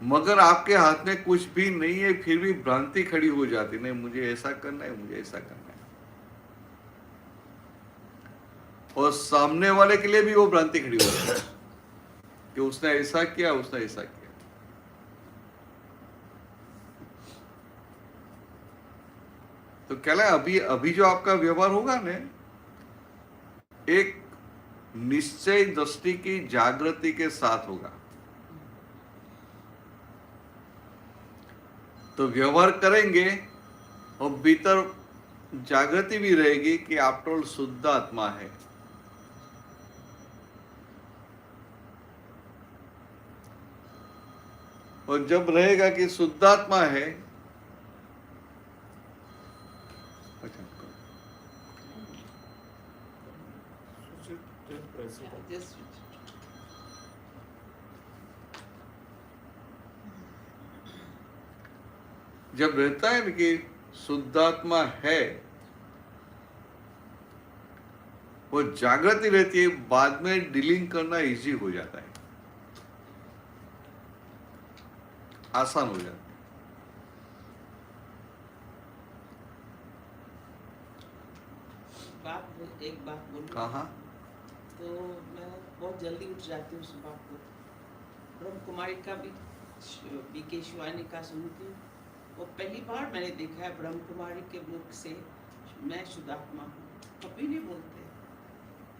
मगर आपके हाथ में कुछ भी नहीं है, फिर भी भ्रांति खड़ी हो जाती, नहीं मुझे ऐसा करना है, मुझे ऐसा करना है। और सामने वाले के लिए भी वो भ्रांति खड़ी हो जाती है कि उसने ऐसा किया, उसने ऐसा किया। तो क्या है, अभी जो आपका व्यवहार होगा ना, एक निश्चय दृष्टि की जागृति के साथ होगा। तो व्यवहार करेंगे और भीतर जागृति भी रहेगी कि आफ्टर ऑल शुद्ध आत्मा है। और जब रहेगा कि शुद्ध आत्मा है, Just जब रहता है ना कि शुद्धात्मा है, वो जागृति रहती है, बाद में डीलिंग करना इजी हो जाता है, आसान हो जाता है। एक बात बोलूं? कहाँ? तो मैं बहुत जल्दी उठ जाती हूँ सुबह को। ब्रह्म कुमारी का भी बीके शिवानी का सुनती हूँ। वो पहली बार मैंने देखा है ब्रह्म कुमारी के मुख से मैं शुद्धात्मा हूँ। कभी नहीं बोलते,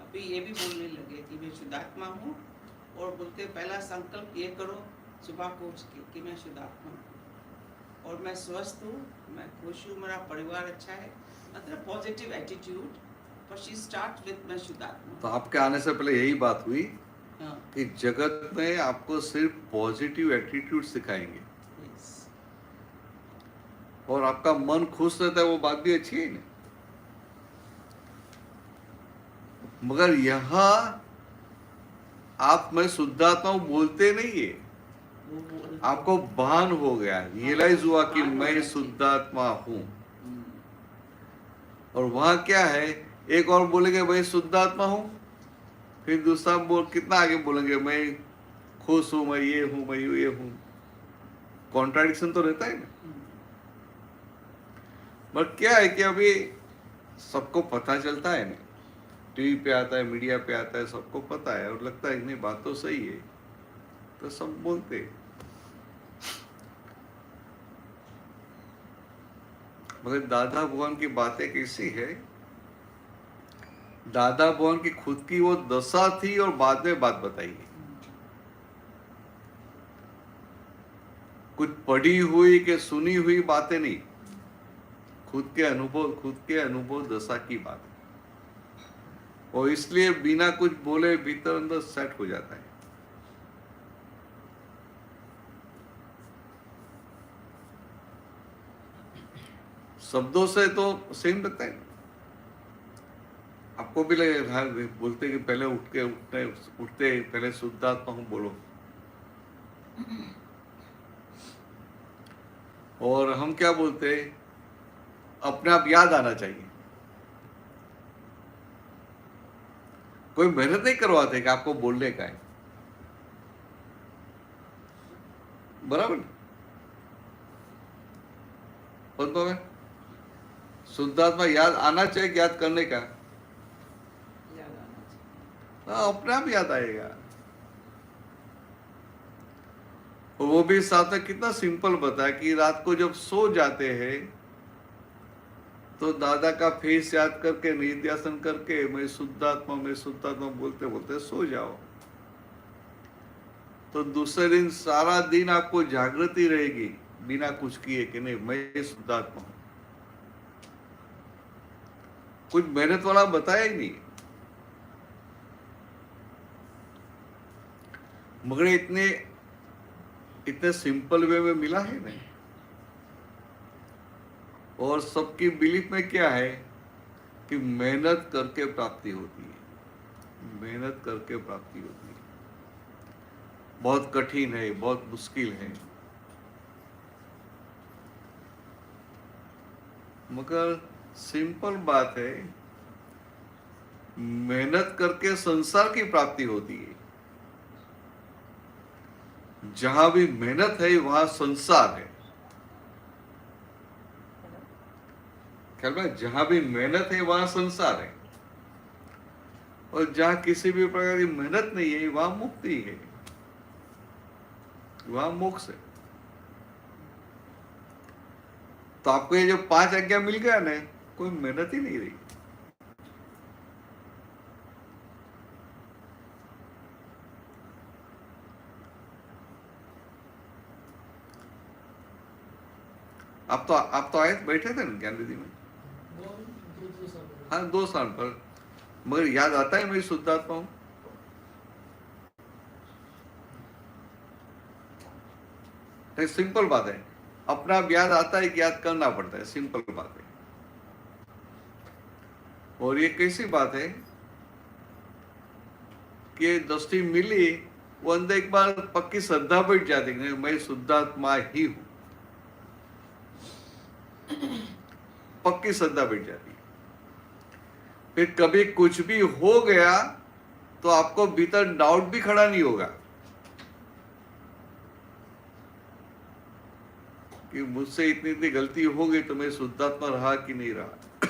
अभी ये भी बोलने लगे कि मैं शुद्धात्मा हूँ। और बोलते पहला संकल्प ये करो सुबह को उठ के कि मैं शुद्धात्मा हूँ और मैं स्वस्थ हूँ, मैं खुश हूँ, मेरा परिवार अच्छा है, मतलब पॉजिटिव एटीट्यूड। पर शी स्टार्ट विद मैं शुद्धात्मा। तो आपके आने से पहले यही बात हुई हाँ, कि जगत में आपको सिर्फ पॉजिटिव एटीट्यूड सिखाएंगे yes. और आपका मन खुश रहता है, वो बात भी अच्छी है ना। मगर यहाँ आप मैं शुद्धात्मा हूं बोलते नहीं है, आपको भान हो गया, रियलाइज हुआ कि मैं शुद्धात्मा हूं। और वहां क्या है, एक और बोलेंगे भाई शुद्धात्मा हूं, फिर दूसरा बोल कितना आगे बोलेंगे मैं खुश हूं, मैं ये हूं, मैं ये हूं। कॉन्ट्राडिक्शन तो रहता है ना। बट क्या है कि अभी सबको पता चलता है ना, टीवी पे आता है, मीडिया पे आता है, सबको पता है और लगता है कि नहीं बात तो सही है, तो सब बोलते हैं। मगर दादा भगवान की बातें कैसी है, दादा भगवान की खुद की वो दशा थी और बाद में बात बताई। कुछ पढ़ी हुई के सुनी हुई बातें नहीं, खुद के अनुभव दशा की बात है। और इसलिए बिना कुछ बोले भीतर अंदर सेट हो जाता है। शब्दों से तो सेम लगता है, आपको भी लगे हाँ, बोलते कि पहले उठते पहले शुद्धात्मा हूं बोलो, और हम क्या बोलते अपने आप याद आना चाहिए। कोई मेहनत नहीं करवाते कि आपको बोलने का है, बराबर। बोलते में शुद्धात्मा याद आना चाहिए कि याद करने का? याद आना चाहिए। हाँ, अपने आप याद आएगा। और वो भी साथ में कितना सिंपल बताया कि रात को जब सो जाते हैं तो दादा का फेस याद करके निध्यासन करके मैं शुद्धात्मा बोलते बोलते सो जाओ, तो दूसरे दिन सारा दिन आपको जागृति रहेगी बिना कुछ किए कि नहीं मैं शुद्धात्मा हूं। कुछ मेहनत वाला बताया ही नहीं, मगर इतने सिंपल वे में मिला है नहीं। और सबकी बिलीफ में क्या है कि मेहनत करके प्राप्ति होती है, मेहनत करके प्राप्ति होती है। बहुत कठिन है, बहुत मुश्किल है, मगर सिंपल बात है, मेहनत करके संसार की प्राप्ति होती है। जहां भी मेहनत है वहां संसार है, ख्याल में, जहां भी मेहनत है वहां संसार है, और जहां किसी भी प्रकार की मेहनत नहीं है वहां मुक्ति है, वहां मोक्ष है। तो आपको ये जो 5 आज्ञा मिल गया ना, कोई मेहनत ही नहीं रही। आप तो आए बैठे थे ना ज्ञान विधि में, हाँ 2 साल पर, मगर याद आता है मैं शुद्धात्मा हूं? नहीं, सिंपल बात है, अपना आप याद आता है कि याद करना पड़ता है, सिंपल बात है। और ये कैसी बात है कि दृष्टि मिली, वो अंदर एक बार पक्की श्रद्धा बैठ जाती है मैं शुद्धात्मा ही हूं, पक्की श्रद्धा बैठ जाती है। फिर कभी कुछ भी हो गया तो आपको भीतर डाउट भी खड़ा नहीं होगा कि मुझसे इतनी गलती हो गई तो मैं शुद्धात्मा रहा कि नहीं रहा।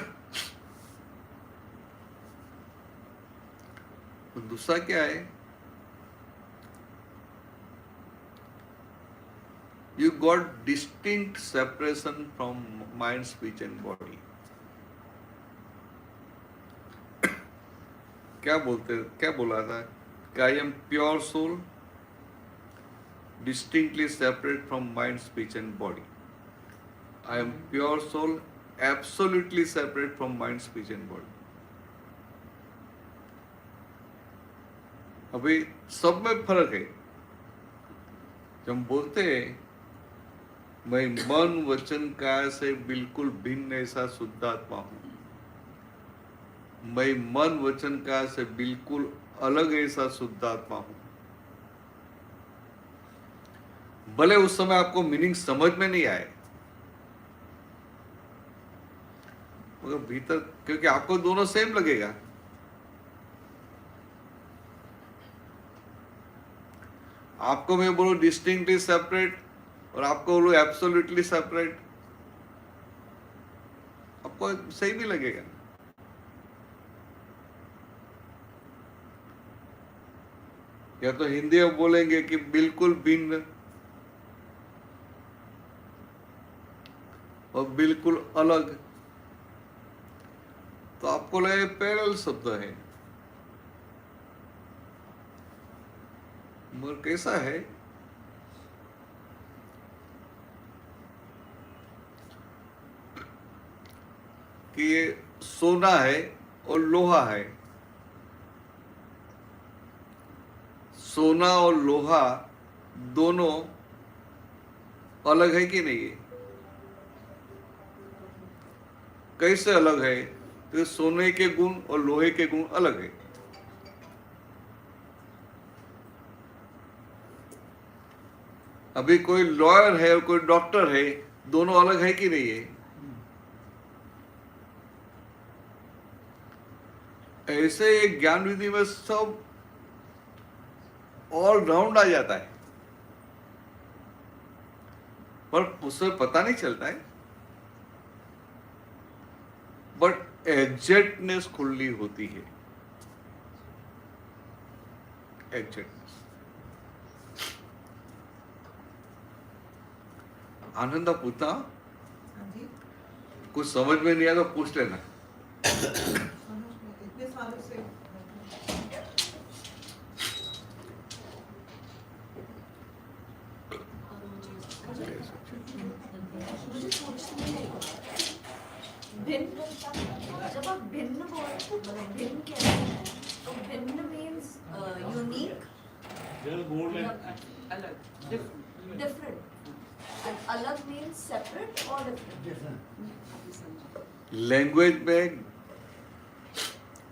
तो दूसरा क्या है, you got distinct separation from mind, speech and body. क्या बोला था कि I am pure soul, distinctly separate from mind, speech and body. I am pure soul, absolutely separate from mind, speech and body. अभी सब में फर्क है। जब हम बोलते हैं मैं मन वचन काया से बिल्कुल भिन्न ऐसा शुद्धात्मा हूं, मैं मन वचन काया से बिल्कुल अलग ऐसा शुद्धात्मा हूं, भले उस समय आपको मीनिंग समझ में नहीं आए, मगर भीतर, क्योंकि आपको दोनों सेम लगेगा। आपको मैं बोलूं डिस्टिंक्टली सेपरेट और आपको बोलूं एब्सोल्युटली सेपरेट, आपको सही भी लगेगा। या तो हिंदी में बोलेंगे कि बिल्कुल भिन्न और बिल्कुल अलग, तो आपको लगे पैरेलल शब्द है, मगर कैसा है कि ये सोना है और लोहा है, सोना और लोहा दोनों अलग है कि नहीं है? कैसे अलग है? तो ये सोने के गुण और लोहे के गुण अलग है। अभी कोई लॉयर है और कोई डॉक्टर है, दोनों अलग है कि नहीं है? ऐसे ज्ञान विधि में सब ऑल राउंड आ जाता है, पर उसमें पता नहीं चलता है। बट एग्जैक्टनेस खुली होती है, एग्जैक्टनेस। आनंदा पूछना, हाँ जी, कुछ समझ में नहीं आया तो पूछ लेना। समझ में इतने सालों से मुझे सोचने में भिन्न, जब आप भिन्न बोलते मतलब भिन्न कहते हैं तो भिन्न मीन्स यूनिक, अलग, डिफरेंट। डिफरेंट। अलग मीन्स सेपरेट और डिफरेंट। लैंग्वेज में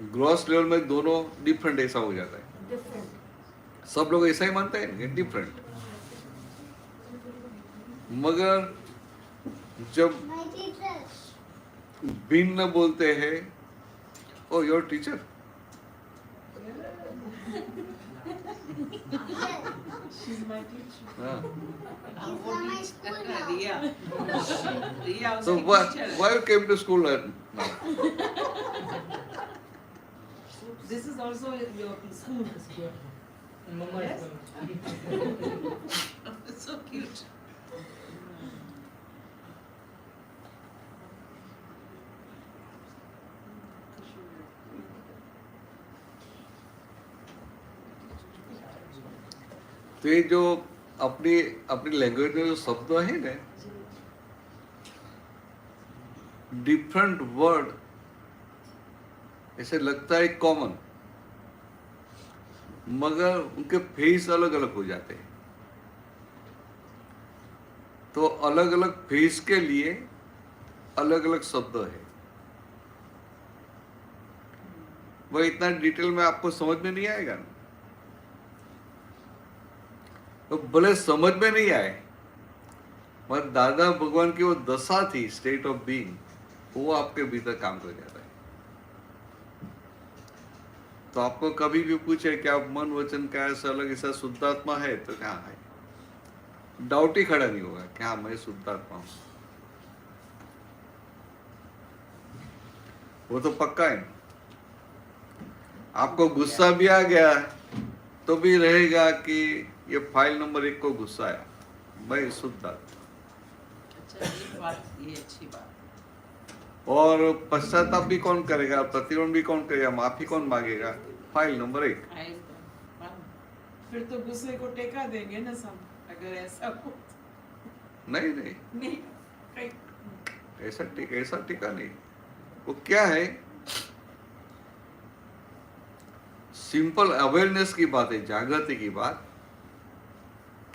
ग्रॉस लेवल में दोनों डिफरेंट ऐसा हो जाता है। डिफरेंट। सब लोग ऐसा ही मानते हैं, डिफरेंट। मगर जब भिन्न बोलते हैं, oh your teacher, She's my teacher. हाँ, Riya. Riya so उसकी why teacher है। you came to school now? this is also your school. Yes? It's so cute. तो ये जो अपनी अपनी लैंग्वेज में जो शब्द है ना, डिफरेंट वर्ड ऐसे लगता है कॉमन, मगर उनके फेस अलग अलग हो जाते हैं। तो अलग अलग फेस के लिए अलग अलग शब्द है। वह इतना डिटेल में आपको समझ में नहीं आएगा ना, तो भले समझ में नहीं आए, मगर दादा भगवान की वो दशा थी, स्टेट ऑफ बीइंग, वो आपके भीतर काम कर जाता है। तो आपको कभी भी पूछे कि आप मन वचन का ऐसा अलग ऐसा शुद्धात्मा है, तो क्या है, डाउट ही खड़ा नहीं होगा कि हाँ मैं शुद्धात्मा हूं। वो तो पक्का है। आपको गुस्सा भी आ गया तो भी रहेगा कि ये फाइल नंबर 1 को गुस्सा आया, मैं शुद्धात्मा। अच्छा, ये अच्छी बात। और पश्चाताप भी कौन करेगा, प्रतिरोध भी कौन करेगा, माफी कौन मांगेगा, फाइल नंबर 1। फिर तो गुस्से को टेका देंगे ना सब, अगर ऐसा हो। नहीं नहीं, नहीं, कहीं- ऐसा टीका नहीं। वो क्या है, सिंपल अवेयरनेस की बात है, जागृति की बात,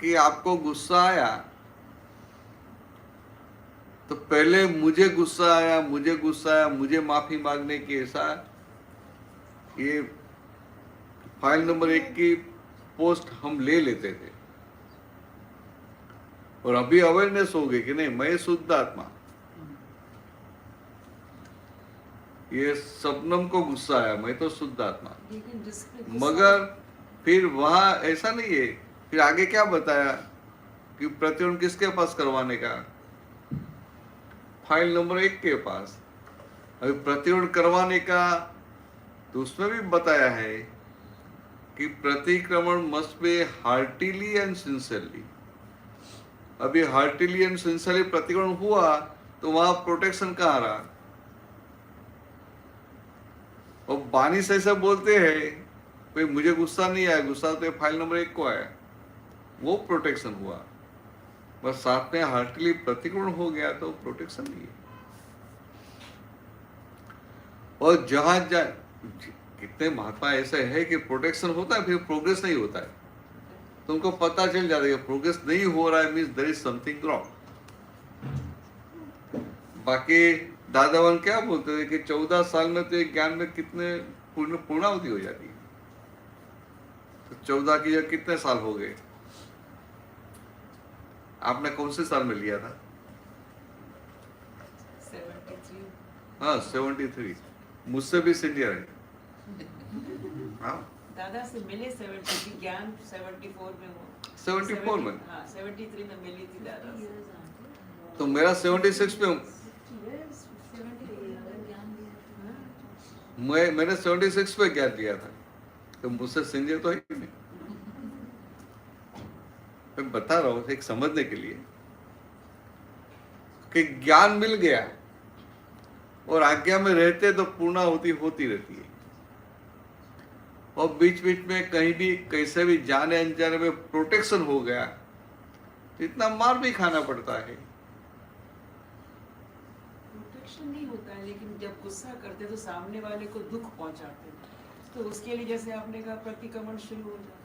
कि आपको गुस्सा आया तो पहले मुझे गुस्सा आया, मुझे माफी मांगने की, ऐसा ये फाइल नंबर 1 की पोस्ट हम ले लेते थे। और अभी अवेयरनेस हो गई कि नहीं, मैं शुद्ध आत्मा। ये सबनम को गुस्सा आया, मैं तो शुद्ध आत्मा। लेकिन जिसपे गुस्सा- मगर फिर वहां ऐसा नहीं है, फिर आगे क्या बताया कि प्रतिरोध किसके पास करवाने का, फाइल नंबर 1 के पास। अभी प्रतिरोध करवाने का तो उसमें भी बताया है कि pratikraman must be heartily and sincerely. अभी हार्टिली एंड सिंसियरली प्रतिक्रमण हुआ तो वहां प्रोटेक्शन कहाँ रहा। और बानी से ऐसा बोलते हैं भाई मुझे गुस्सा नहीं आया, गुस्सा तो फाइल नंबर 1 को आया, वो प्रोटेक्शन हुआ। बस साथ में हार्टली प्रतिक्रमण हो गया तो प्रोटेक्शन नहीं है। और जहां कितने महात्मा ऐसे है कि प्रोटेक्शन होता है फिर प्रोग्रेस नहीं होता है, तो उनको पता चल जाता है प्रोग्रेस नहीं हो रहा है, means there is something wrong. बाकी दादावन क्या बोलते थे कि 14 साल में तो एक ज्ञान में कितने पूर्णाहुति हो जाती है। तो 14 की जगह कितने साल हो गए? आपने कौन से साल में लिया था? 73 हाँ 73। मुझसे भी सीनियर है। हाँ दादा से मिले 73 ज्ञान 74 में हो 74 में? हाँ 73 में मिली थी दादा से। तो मेरा 76 में, मैंने 76 में ज्ञान लिया था, तो मुझसे सीनियर तो है ही नहीं। मैं बता रहा हूँ एक समझने के लिए कि ज्ञान मिल गया और आज्ञा में रहते तो पूर्णाहुति होती रहती है, और बीच बीच में कहीं भी कैसे भी जाने अनजाने में प्रोटेक्शन हो गया तो इतना मार भी खाना पड़ता है। प्रोटेक्शन नहीं होता है, लेकिन जब गुस्सा करते तो सामने वाले को दुख पहुंचाते हैं, तो उसके लिए जैसे आपने कहा प्रतिक्रमण शुरू हो जाए,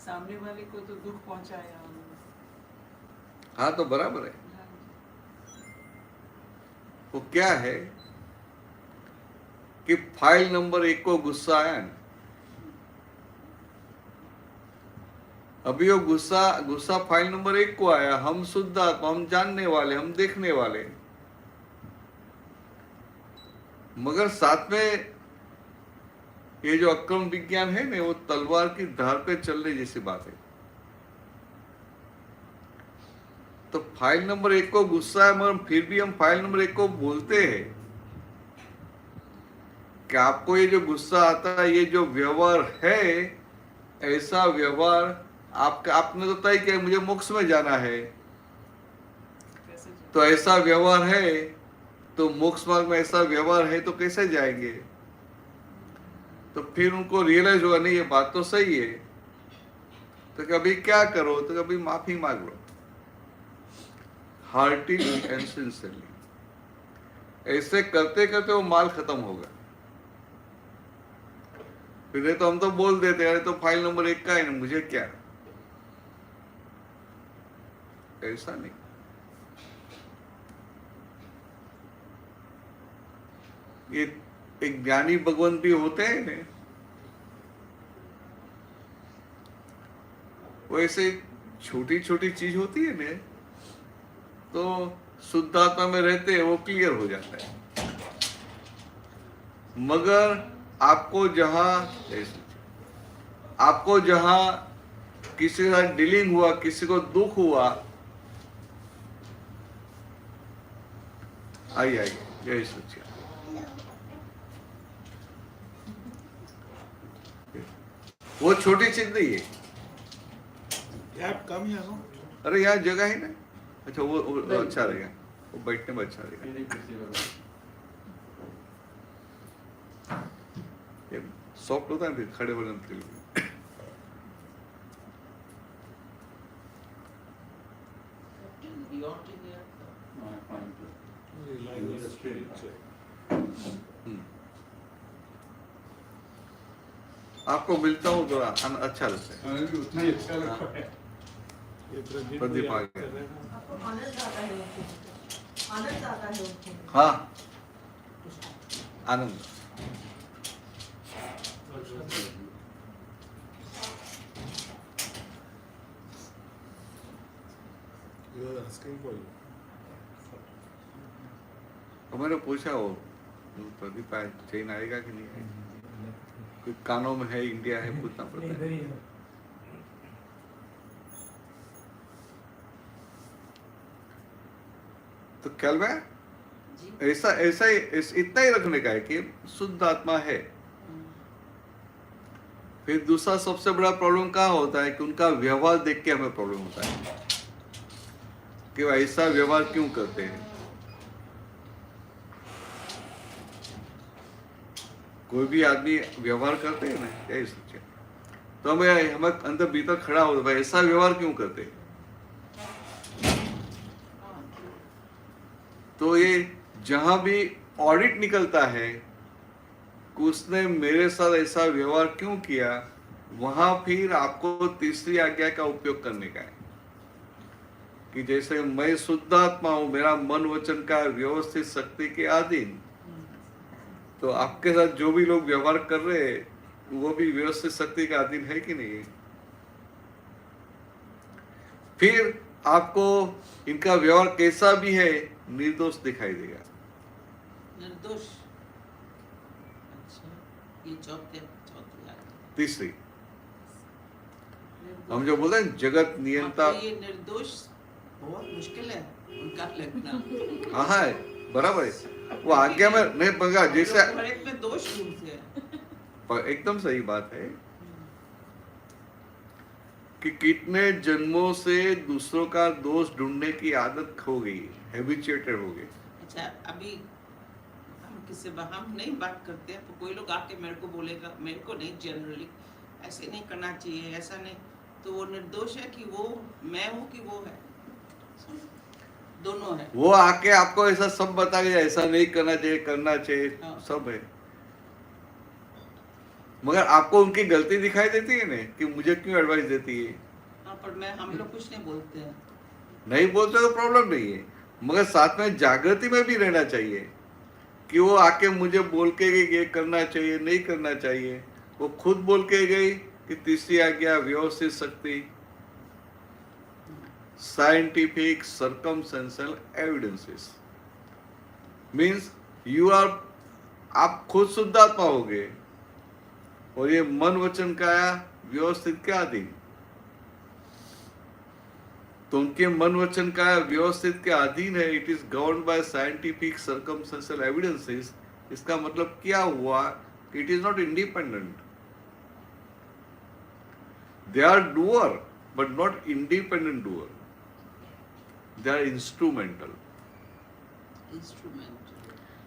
सामने वाले को तो दुख पहुंचाया हमने। हाँ तो बराबर है। हाँ। वो क्या है कि फाइल नंबर 1 को गुस्सा आया ना, अभी वो गुस्सा फाइल नंबर 1 को आया। हम शुद्ध आत्मा, हम जानने वाले, हम देखने वाले, मगर साथ में ये जो अक्रम विज्ञान है ना, वो तलवार की धार पे चलने जैसी बात है। तो फाइल नंबर 1 को गुस्सा है, मगर फिर भी हम फाइल नंबर 1 को बोलते हैं कि आपको ये जो गुस्सा आता है, ये जो व्यवहार है, ऐसा व्यवहार आपने तो तय किया मुझे मोक्ष में जाना है, तो ऐसा व्यवहार है, तो मोक्ष मार्ग में ऐसा व्यवहार है तो कैसे जाएंगे? तो फिर उनको रियलाइज होगा नहीं ये बात तो सही है, तो कभी क्या करो, तो कभी माफी मांग लो हार्टिली एंड सिंसियरली। ऐसे करते करते वो माल खत्म होगा। फिर नहीं तो हम तो बोल देते अरे तो फाइल नंबर 1 का है ना, मुझे क्या। ऐसा नहीं। ये एक ज्ञानी भगवान भी होते हैं ना, वो ऐसे छोटी छोटी चीज होती है ना, तो शुद्ध आत्मा में रहते हैं वो क्लियर हो जाता है। मगर आपको जहां किसी के साथ डीलिंग हुआ, किसी को दुख हुआ, आइए यही सोचिए, वो छोटी चीज नहीं है। गैप कम है ना? अरे यहाँ जगह है ना। अच्छा वो अच्छा रहेगा, वो बैठने में अच्छा रहेगा। सॉफ्ट होता है फिर खड़े होने के लिए। आपको मिलता हूँ तो अच्छा लगता है। उतना ही अच्छा लगता है। प्रदीप आ गया। आपको आनंद आता है उनके, आनंद आता है उनके। हाँ आनंद। You are asking for you. तो मैंने पूछा वो प्रदीप आए, चेन आएगा कि नहीं आएगा, कोई कानों में है, इंडिया है, पूछना पड़ता है। तो ख्याल में ऐसा ही इतना ही रखने का है कि शुद्ध आत्मा है। फिर दूसरा सबसे बड़ा प्रॉब्लम कहाँ होता है कि उनका व्यवहार देख के हमें प्रॉब्लम होता है कि वो ऐसा व्यवहार क्यों करते हैं। कोई भी आदमी व्यवहार करते हैं ना, यही सोचे तो हमें अंदर भीतर खड़ा होता है, ऐसा व्यवहार क्यों करते हैं। तो ये जहां भी ऑडिट निकलता है कि उसने मेरे साथ ऐसा व्यवहार क्यों किया, वहां फिर आपको तीसरी आज्ञा का उपयोग करने का है कि जैसे मैं शुद्ध आत्मा हूं, मेरा मन वचन का व्यवस्थित शक्ति के अधीन, तो आपके साथ जो भी लोग व्यवहार कर रहे हैं वो भी व्यवस्थित शक्ति का अधीन है कि नहीं? फिर आपको इनका व्यवहार कैसा भी है निर्दोष दिखाई देगा। निर्दोष। अच्छा, ये चौथी आ गई। तीसरी निर्दोष। हम जो बोलते हैं जगत नियंता, हाँ, तो ये निर्दोष बहुत मुश्किल है उनका लगना। हाँ है बराबर है, वो आज्ञा में नहीं बगा जैसे हर एक में दोष ढूंढते हैं। एकदम सही बात है कि कितने जन्मों से दूसरों का दोष ढूंढने की आदत खो गई, हैबिचुएटेड हो गए। अच्छा, अभी हम नहीं बात करते हैं तो कोई लोग आके मेरे को बोलेगा, मेरे को नहीं, जनरली ऐसे नहीं करना चाहिए, ऐसा नहीं, तो वो निर्दोष है कि वो मैं हूँ कि वो है? दोनों है। वो आके आपको ऐसा सब बता के ऐसा नहीं करना चाहिए, करना चाहिए, हाँ। सब है, मगर आपको उनकी गलती दिखाई देती है ना कि मुझे क्यों एडवाइस देती है। हाँ, पर हम लोग कुछ नहीं बोलते हैं। नहीं बोलते तो प्रॉब्लम नहीं है, मगर साथ में जागृति में भी रहना चाहिए कि वो आके मुझे बोल के गई ये करना चाहिए, नहीं करना चाहिए। वो खुद बोल के गई कि तीसरी आज्ञा व्यवस्थित शक्ति, scientific circumstantial evidences means you are, आप खुद शुद्धात्मा हो गए और ये मन वचन काया व्यवस्थित के अधीन। तो उनके मन वचन काया व्यवस्थित के अधीन है। It is governed by scientific circumstantial evidences. इसका मतलब क्या हुआ? It is not independent. They are doer but not independent doer. They are instrumental.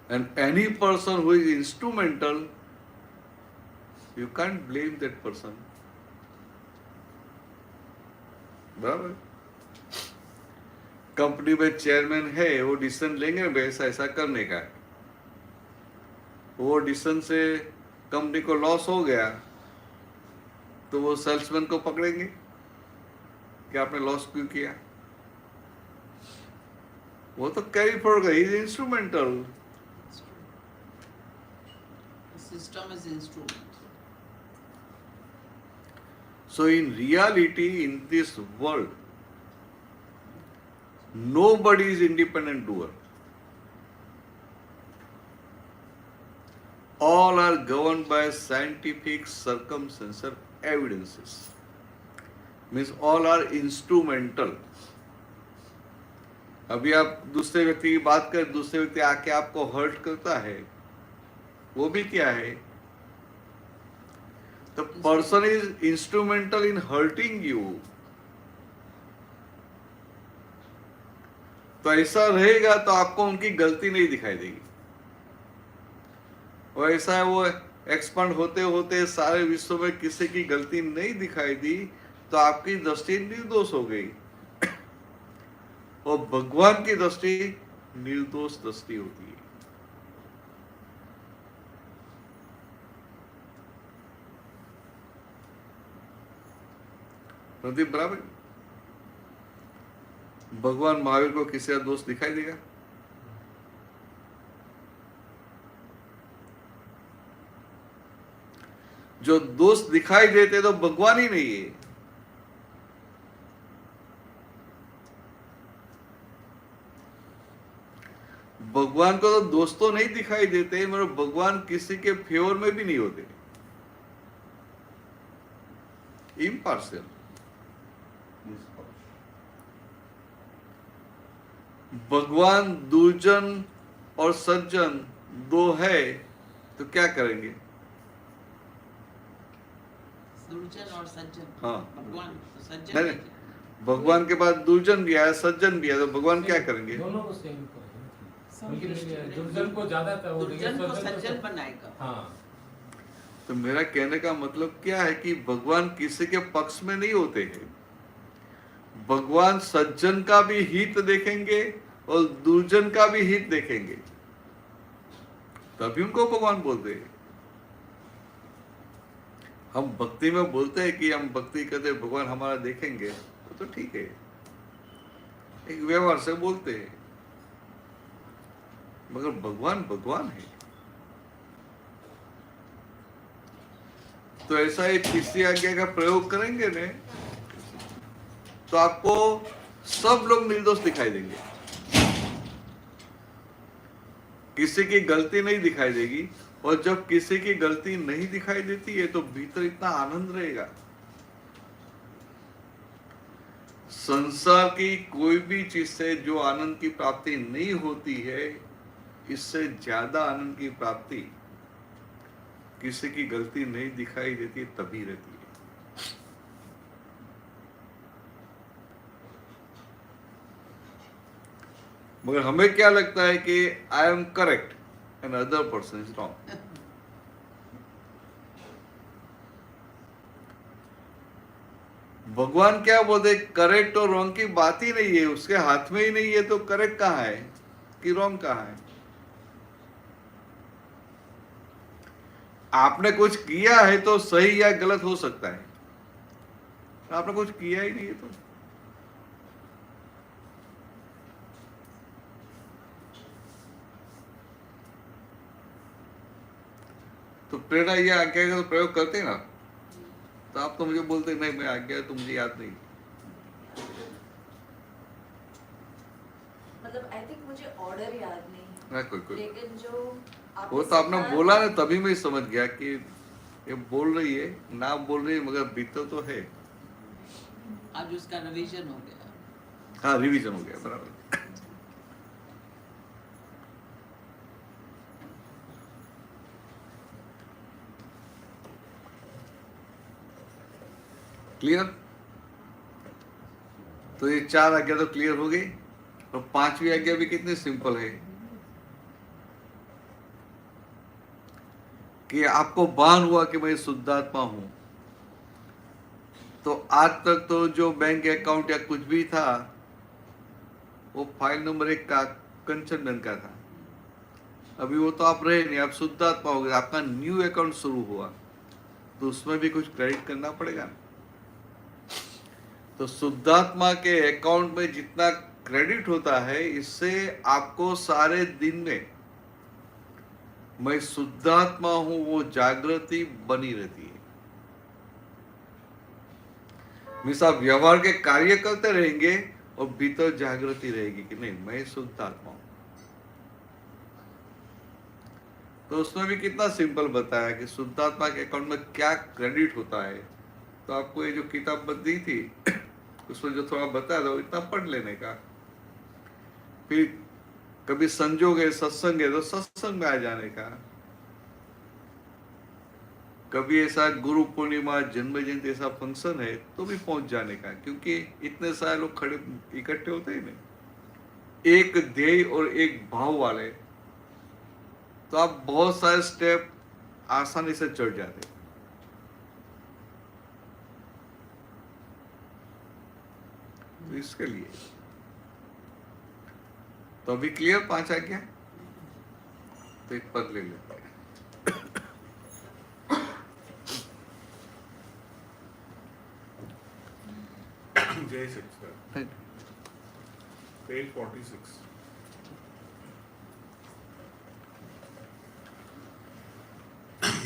And any person who is instrumental, you can't blame that person. बराबर? कंपनी में चेयरमैन है, वो डिसीजन लेंगे ना ऐसा ऐसा करने का, वो डिसीजन से कंपनी को लॉस हो गया तो वो सेल्समैन को पकड़ेंगे कि आपने लॉस क्यों किया? वो तो carry forward, he is instrumental. System is instrument. So in reality, in this world, nobody is independent doer. All are governed by scientific circumstantial evidences. Means all are instrumental. अभी आप दूसरे व्यक्ति की बात कर, दूसरे व्यक्ति आके आपको हर्ट करता है, वो भी क्या है? The person is instrumental in hurting you. तो ऐसा रहेगा तो आपको उनकी गलती नहीं दिखाई देगी। और ऐसा है वो एक्सपांड होते होते सारे विश्व में किसी की गलती नहीं दिखाई दी तो आपकी दृष्टि निर्दोष हो गई। और भगवान की दृष्टि निर्दोष दृष्टि होती है। प्रदीप बराबर? भगवान महावीर को किसी का दोष दिखाई देगा? जो दोष दिखाई देते तो भगवान ही नहीं है। भगवान को तो दोष तो नहीं दिखाई देते, मगर भगवान किसी के फेवर में भी नहीं होते, इम्पार्शियल। भगवान दुर्जन और सज्जन दो है तो क्या करेंगे? दुर्जन और सज्जन। हाँ। भगवान तो सज्जन नहीं, भगवान के पास दुर्जन भी है, सज्जन भी है, तो भगवान क्या करेंगे? दोनों को सेम करेंगे। दुर्जन को ज्यादा दुर्जन को सज्जन बनाएगा। हाँ। तो मेरा कहने का मतलब क्या है कि भगवान किसी के पक्ष में नहीं होते हैं। भगवान सज्जन का भी हित देखेंगे और दुर्जन का भी हित देखेंगे, तभी उनको भगवान बोलते हैं। हम भक्ति में बोलते हैं कि हम भक्ति करते भगवान हमारा देखेंगे, तो ठीक है, एक व्यवहार से बोलते हैं, मगर भगवान भगवान है। तो ऐसा एक तीसरी आज्ञा का प्रयोग करेंगे ने तो आपको सब लोग निर्दोष दिखाई देंगे, किसी की गलती नहीं दिखाई देगी। और जब किसी की गलती नहीं दिखाई देती है तो भीतर इतना आनंद रहेगा। संसार की कोई भी चीज से जो आनंद की प्राप्ति नहीं होती है, इससे ज्यादा आनंद की प्राप्ति किसी की गलती नहीं दिखाई देती तभी रहती है। मगर हमें क्या लगता है कि I am correct and other person is wrong. भगवान क्या बोलते, करेक्ट और रॉन्ग की बात ही नहीं है, उसके हाथ में ही नहीं है, तो करेक्ट कहाँ है कि रॉन्ग कहाँ है। आपने कुछ किया है तो सही या गलत हो सकता है, आपने कुछ किया ही नहीं है तो प्रेरणा ये आज्ञा का तो प्रयोग करते हैं ना, तो आप तो मुझे बोलते नहीं मैं आज्ञा तो मुझे याद नहीं। मतलब आई थिंक मुझे ऑर्डर याद नहीं, ना कोई लेकिन जो वो तो आपने बोला ना तभी मैं समझ गया कि ये बोल रही है, ना बोल रही है, मगर भीतर तो है। आज उसका रिवीजन हो गया। हाँ रिवीजन हो गया, बराबर। क्लियर? तो ये 4 आज्ञा तो क्लियर हो गई, और 5वीं आज्ञा भी कितनी सिंपल है कि आपको भान हुआ कि मैं शुद्धात्मा हूं। तो आज तक तो जो बैंक अकाउंट या कुछ भी था वो फाइल नंबर 1 का कंचन का था। अभी वो तो आप रहे नहीं, आप शुद्धात्मा हो गए, आपका न्यू अकाउंट शुरू हुआ, तो उसमें भी कुछ क्रेडिट करना पड़ेगा। तो शुद्धात्मा के अकाउंट में जितना क्रेडिट होता है, इससे आपको सारे दिन में मैं शुद्धात्मा हूं वो जागृति बनी रहती है। मीन्स आप व्यवहार के कार्य करते रहेंगे और भीतर जागृति रहेगी कि नहीं मैं शुद्धात्मा हूं। तो उसमें भी कितना सिंपल बताया कि शुद्धात्मा के अकाउंट में क्या क्रेडिट होता है। तो आपको ये जो किताब दी थी उसमें जो थोड़ा बताया था इतना पढ़ लेने का। फिर कभी संजोग है, सत्संग है तो सत्संग में आ जाने का। कभी ऐसा गुरु पूर्णिमा, जन्म जयंती ऐसा फंक्शन है तो भी पहुंच जाने का, क्योंकि इतने सारे लोग खड़े इकट्ठे होते हैं ना, एक ध्येय और एक भाव वाले, तो आप बहुत सारे स्टेप आसानी से चढ़ जाते। तो इसके लिए तो अभी क्लियर 5 आज्ञा। तो एक पद ले लेते हैं। जय सच्चिदानंद। पेज 46।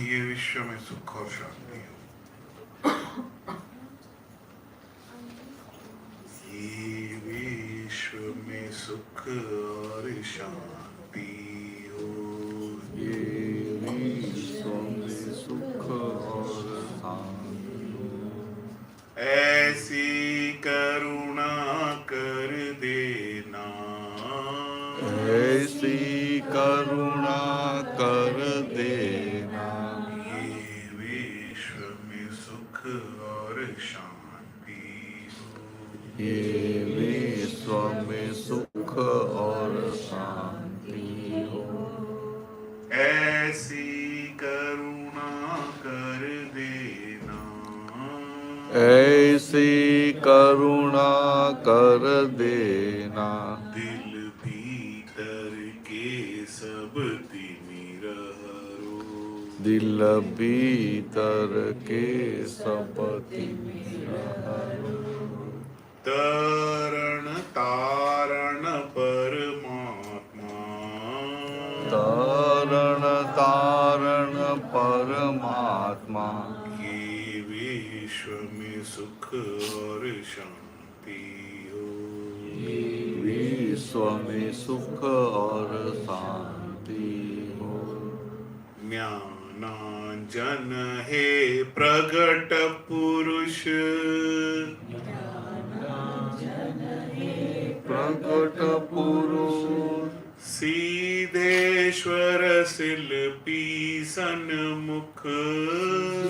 ये विश्व में सुख और शांति हो, ये विश्व में सुख और शांति हो, ये विश्व में सुख और शांति हो। ऐसी करुणा कर देना, ऐसी करुणा कर देना, ये विश्व में सुख और शांति हो, ये विश्व में सुख और शांति हो। ऐसी करुणा कर देना, ऐसी करुणा कर देना, दिल भीतर के सब तिमिर हरो, दिल भीतर के सब तिमिर हरो। तरण तारण परमात्मा, तरण तारण परमात्मा, ये विश्व में सुख और शांति हो। विश्व में सुख और शांति हो। ज्ञानांजन हे प्रगट पुरुष, प्रकट पुरुष, सीधेश्वर शिल्पी सन्मुख,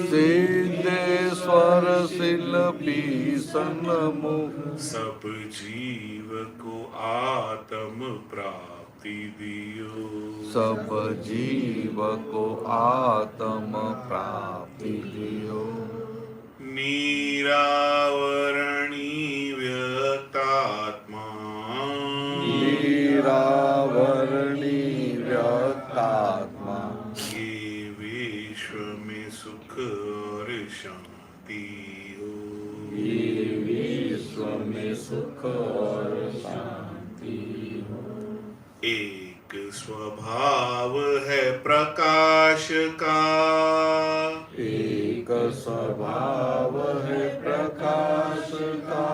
सिद्धेश्वर शिल्पी सन्मुख, सब जीव को आत्म प्राप्ति दियो। सब जीव को आत्म प्राप्ति दियो। निरावरणी व्यक्तात्मा, निरावरणी व्यक्तात्मा, ये विश्व में सुख और शांति हो। ये विश्व में सुख और शांति हो। एक स्वभाव है प्रकाश का, एक स्वभाव है प्रकाश का,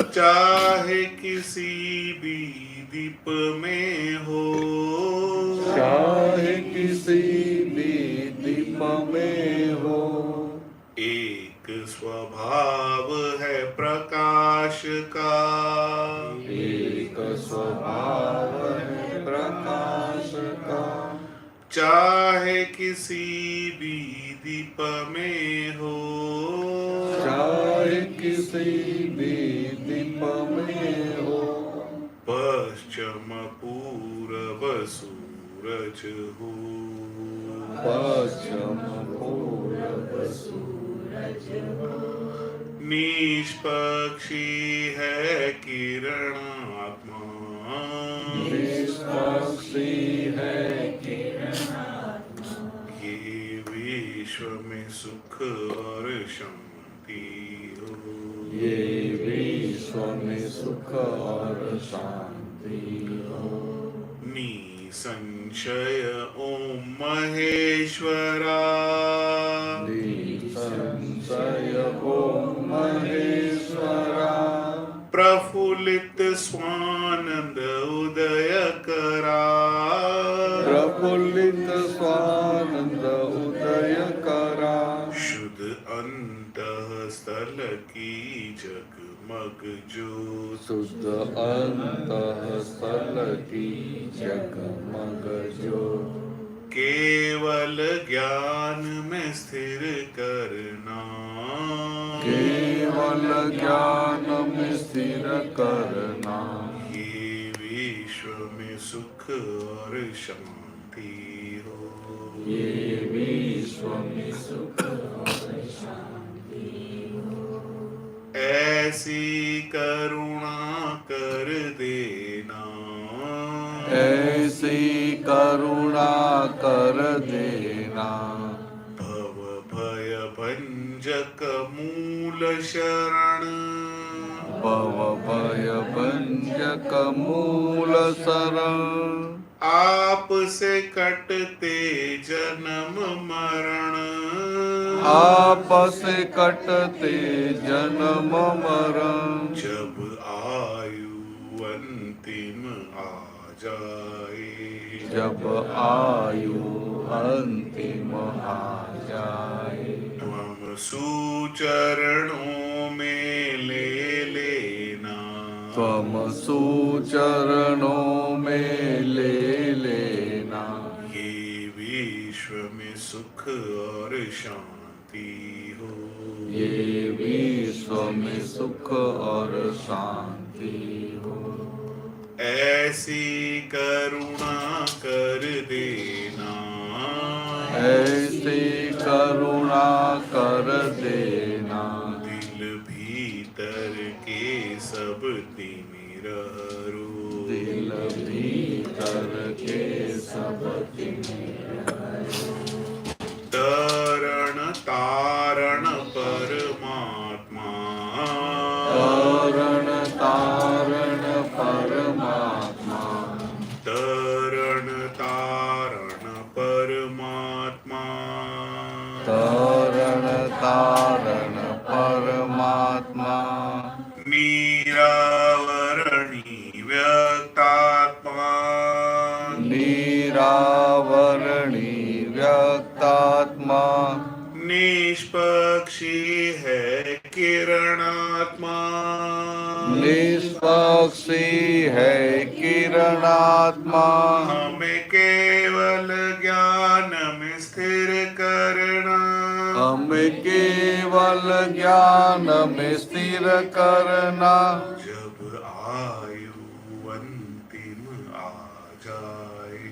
चाहे किसी भी दीप में हो, चाहे किसी भी दीप में हो। एक स्वभाव है प्रकाश का, एक स्वभाव है प्रकाश का, चाहे किसी भी दीप में हो, चाहे किसी भी दीप में हो। पश्चिम पूरब सूरज हो, पश्चिम पूरब सूरज हो। निष्पक्षी है किरण आत्मा, निष्पक्षी है किरण आत्मा, ये विश्व में सुख और शांति हो। ये विश्व में सुख और शांति हो। निसंशय ओम महेश्वरा, निसंशय ओम महेश्वरा, प्रफुल्लित स्वानंद उदय करा, प्रफुल्लित स्वानंद उदय करा, शुद्ध अंतः स्थल की जगमग ज्योत, शुद्ध अंतःस्थल की जगमग ज्योत, केवल ज्ञान में स्थिर करना, केवल ज्ञान में स्थिर करना, ये विश्व में सुख और शांति हो। ये विश्व में सुख और शांति हो। ऐसी करुणा कर देना, ऐसी करुणा कर देना, भव भय भंजक मूल शरण, भव भय भंजक मूल शरण, आप से कटते जन्म मरण, आप से कटते जन्म मरण, जब आयु अंतिम आ जाए, जब आयु अंतिम आ जाए, त्वम सुचरणों में ले लेना, त्वम सुचरणों में ले लेना, ये विश्व में सुख और शांति हो। ये विश्व में सुख और शांति हो। ऐसी करुणा कर देना, ऐसी करुणा कर देना, दिल भीतर के सब तिमिर हरो, दिल भीतर के सब तिमिर हरो। तरण तारण परमात्मा, तरण तारण परमात्मा, तरण तारण परमात्मा, तरण तारण परमात्मा निरावरणी व्यक्तात्मा निरावरणी व्यक्तात्मा निष्पक्षी है किरणात्मा निष्पक्षी है किरणात्मा हमें केवल ज्ञान में स्थिर करना हमें केवल ज्ञान में स्थिर करना जब आयु अंतिम आ जाए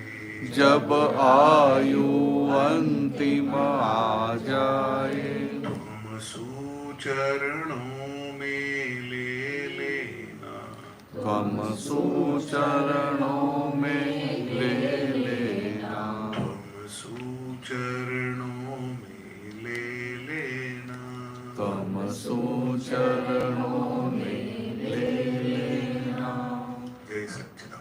जब आयु अंतिम आ जाए तुम सुचरणों में ले लेना हम सुचरणों में ले लेना तुम सुचरणों में ले लेना तुम सुचरणों में ले लेना। जय सच्चिदानंद।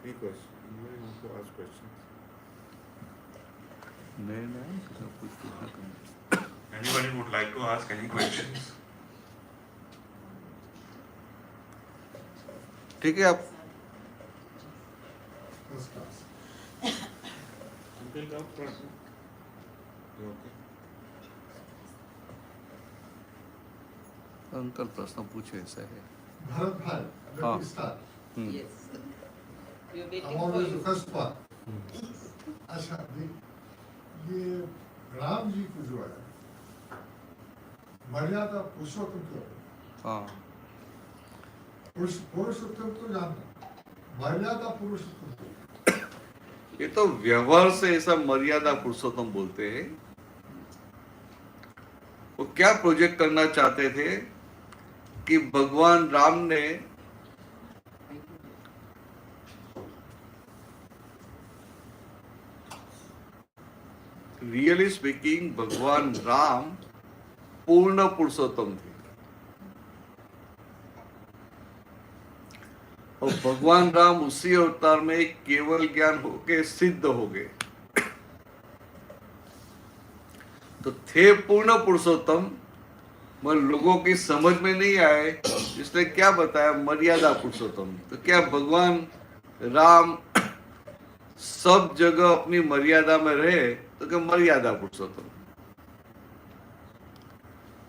Any question? Anybody want to ask questions? Anybody would like to ask any questions? ठीक है, आप first class Uncle, up front. You okay? Uncle प्रश्न पूछे ऐसा है। भरत भाई, let हाँ। me start. Yes. We are I'm waiting for always the you. first one. अच्छा, ये राम जी को जो है मर्यादा पुरुषोत्तम क्यों है? हाँ, पुरुषोत्तम तो जानना, मर्यादा पुरुषोत्तम क्यों? ये तो व्यवहार से ऐसा मर्यादा पुरुषोत्तम बोलते हैं। वो क्या प्रोजेक्ट करना चाहते थे कि भगवान राम ने रियली स्पीकिंग भगवान राम पूर्ण पुरुषोत्तम थे और भगवान राम उसी अवतार में केवल ज्ञान होके सिद्ध हो गए, तो थे पूर्ण पुरुषोत्तम, मगर लोगों की समझ में नहीं आए, इसने क्या बताया मर्यादा पुरुषोत्तम। तो क्या भगवान राम सब जगह अपनी मर्यादा में रहे, तो क्या मर्यादा पुरुषोत्तम।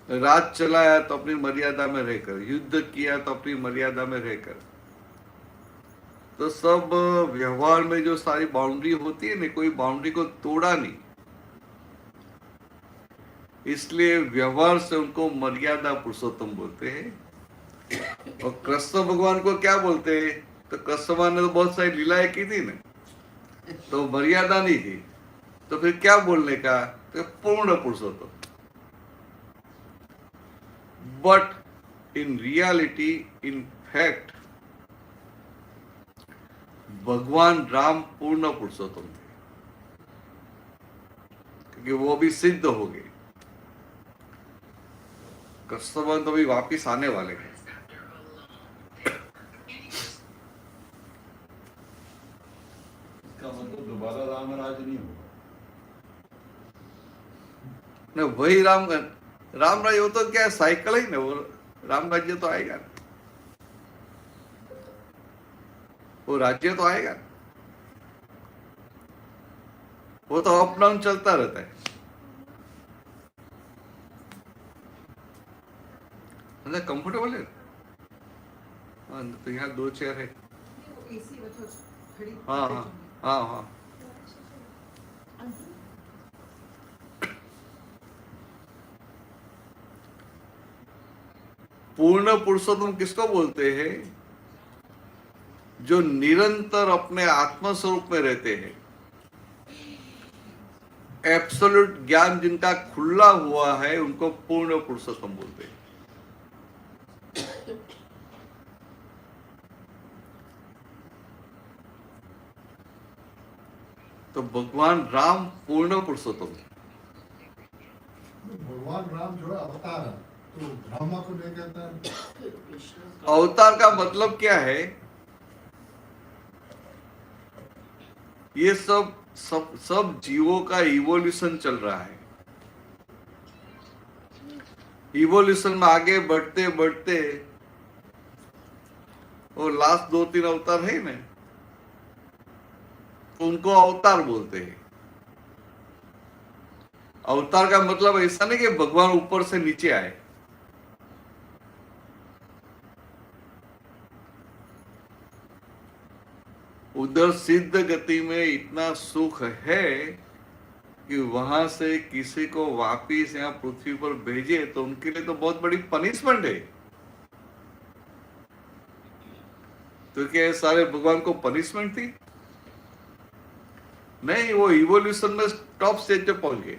राज चलाया तो अपनी मर्यादा में रहकर, युद्ध किया तो अपनी मर्यादा में रहकर। तो सब व्यवहार में जो सारी बाउंड्री होती है ना, कोई बाउंड्री को तोड़ा नहीं, इसलिए व्यवहार से उनको मर्यादा पुरुषोत्तम बोलते हैं। और कृष्ण भगवान को क्या बोलते हैं, तो कृष्ण भगवान ने तो बहुत सारी लीलाएं की थी ना, तो मर्यादा नहीं थी, तो फिर क्या बोलने का, तो पूर्ण पुरुषोत्तम। But in reality, in fact, भगवान राम पूर्ण पुरुषोत्तम थे, क्योंकि वो भी सिद्ध हो गए। कृष्ण भगवान तो अभी वापिस आने वाले हैं। इसका मतलब दोबारा रामराज नहीं होगा। न वही राम राज्य, वो तो क्या साइकिल ही ना, वो राम राज्य तो आएगा ना, वो राज्य तो आएगा, वो तो अप डाउन चलता रहता है। मतलब कंफर्टेबल है। हाँ, तो यहाँ 2 चेयर है। हाँ हाँ हाँ हाँ। पूर्ण पुरुषोत्तम किसको बोलते हैं, जो निरंतर अपने आत्म स्वरूप में रहते हैं, एब्सोल्यूट ज्ञान जिनका खुला हुआ है, उनको पूर्ण पुरुषोत्तम बोलते हैं। तो भगवान राम पूर्ण पुरुषोत्तम है। भगवान राम जो है अवतार है, तो ब्रह्मा को नहीं कहता है। अवतार का मतलब क्या है? ये सब जीवों का इवोल्यूशन चल रहा है। इवोल्यूशन में आगे बढ़ते बढ़ते वो लास्ट 2-3 अवतार है ना, तो उनको अवतार बोलते हैं। अवतार का मतलब ऐसा नहीं कि भगवान ऊपर से नीचे आए। उधर सिद्ध गति में इतना सुख है कि वहां से किसी को वापिस यहाँ पृथ्वी पर भेजे तो उनके लिए तो बहुत बड़ी पनिशमेंट है। तो क्या सारे भगवान को पनिशमेंट थी? नहीं, वो इवोल्यूशन में टॉप स्टेज पे पहुंच गए।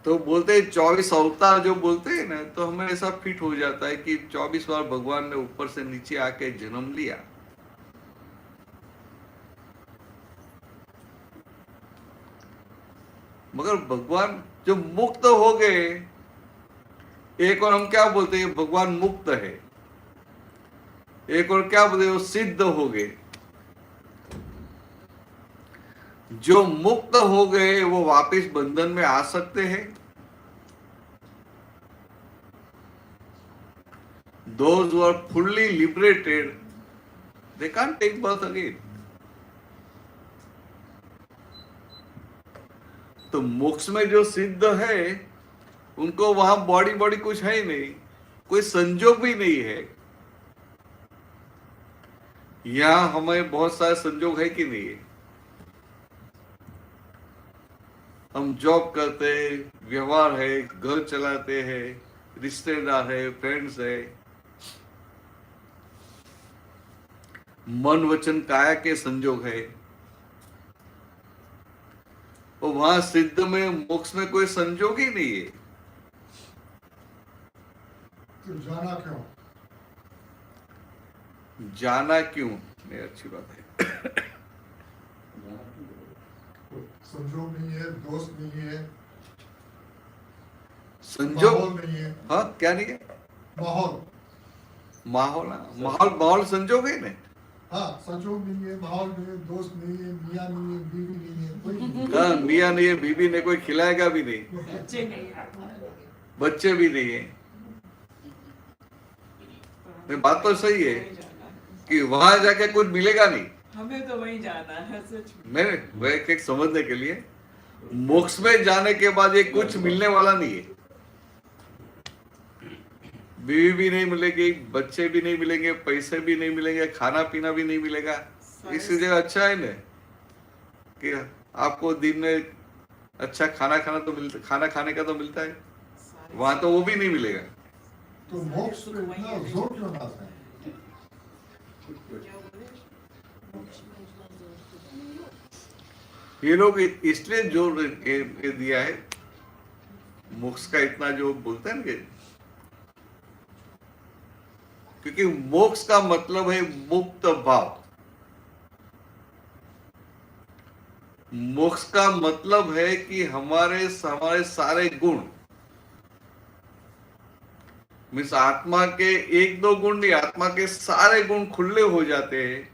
तो बोलते हैं 24 अवतार जो बोलते हैं ना, तो हमें ऐसा फिट हो जाता है कि 24 बार भगवान ने ऊपर से नीचे आके जन्म लिया। मगर भगवान जो मुक्त हो गए, एक और हम क्या बोलते हैं भगवान मुक्त है, एक और क्या बोलते हैं वो सिद्ध हो गए। जो मुक्त हो गए वो वापस बंधन में आ सकते हैं। Those who are fully liberated, they can't take birth again. तो मोक्ष में जो सिद्ध है उनको वहां बॉडी कुछ है ही नहीं, कोई संजोग भी नहीं है। यहां हमें बहुत सारे संजोग है कि नहीं है? हम जॉब करते हैं, व्यवहार है, घर चलाते हैं, रिश्तेदार है, फ्रेंड्स है, मन वचन काया के संजोग है। और वहां सिद्ध में मोक्ष में कोई संजोग ही नहीं है। तो जाना क्यों? जाना क्यों? नहीं, अच्छी बात है। संजोग नहीं है, दोस्त नहीं है, संजोग माहौल नहीं है। हाँ, क्या नहीं है? माहौल संजोग है ना। हाँ, संजोग नहीं है, माहौल नहीं है, दोस्त नहीं है, मियाँ नहीं है, बीवी नहीं है, कोई नहीं है। हाँ, मियाँ नहीं है, बीवी ने कोई खिलाएगा भी नहीं, बच्चे भी नहीं है। बात तो सही है कि वहां जाके कुछ मिलेगा नहीं। हमें तो वही जाना है सच में। नहीं, वह एक समझने के लिए, मोक्ष में जाने के बाद ये कुछ मिलने वाला नहीं है। बीवी भी नहीं मिलेगी, बच्चे भी नहीं मिलेंगे, पैसे भी नहीं मिलेंगे, खाना पीना भी नहीं मिलेगा। इसी जगह अच्छा है ना कि आपको दिन में अच्छा खाना खाने का तो मिलता है, वहां तो वो भी नहीं मिलेगा। तो मोक्ष पे इतना जोर क्यों डालते हैं? ये लोग इसलिए जोर दिया है मोक्ष का, इतना जो बोलते हैं ना, क्योंकि मोक्ष का मतलब है मुक्त भाव। मोक्ष का मतलब है कि हमारे सारे गुण, मीन्स आत्मा के 1-2 गुण नहीं, आत्मा के सारे गुण खुले हो जाते हैं,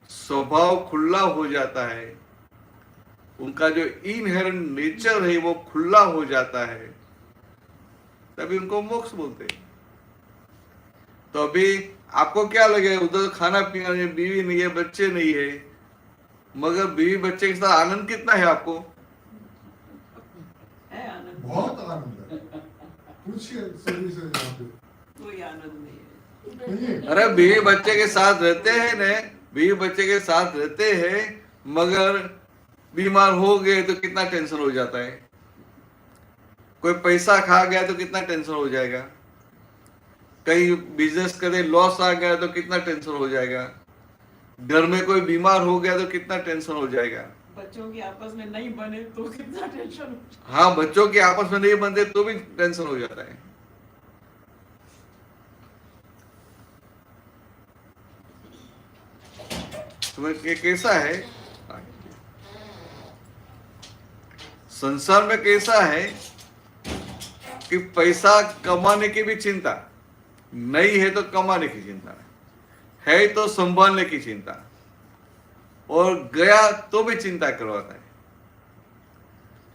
स्वभाव खुला हो जाता है, उनका जो इनहेरेंट नेचर है वो खुला हो जाता है, तभी उनको मोक्ष बोलते हैं। तो अभी आपको क्या लगे, उधर खाना पीना नहीं, बीवी नहीं है, बच्चे नहीं है, मगर बीवी बच्चे के साथ आनंद कितना है आपको? है आनंद, बहुत आनंद है। पूछिए सभी से यहाँ पे। कोई आनंद नहीं है। नहीं है। अरे बीवी बच्चे के साथ रहते हैं न, बीवी बच्चे के साथ रहते हैं, मगर बीमार हो गए तो कितना टेंशन हो जाता है। कोई पैसा खा गया तो कितना टेंशन हो जाएगा, कहीं बिजनेस करे लॉस आ गया तो कितना टेंशन हो जाएगा, घर में कोई बीमार हो गया तो कितना टेंशन हो जाएगा। बच्चों की आपस में नहीं बने तो कितना टेंशन। हाँ, बच्चों के आपस में नहीं बनते तो भी टेंशन हो जाता है। तो ये कैसा है, संसार में कैसा है कि पैसा कमाने की भी चिंता नहीं है, तो कमाने की चिंता है तो संभालने की चिंता, और गया तो भी चिंता करवाता है।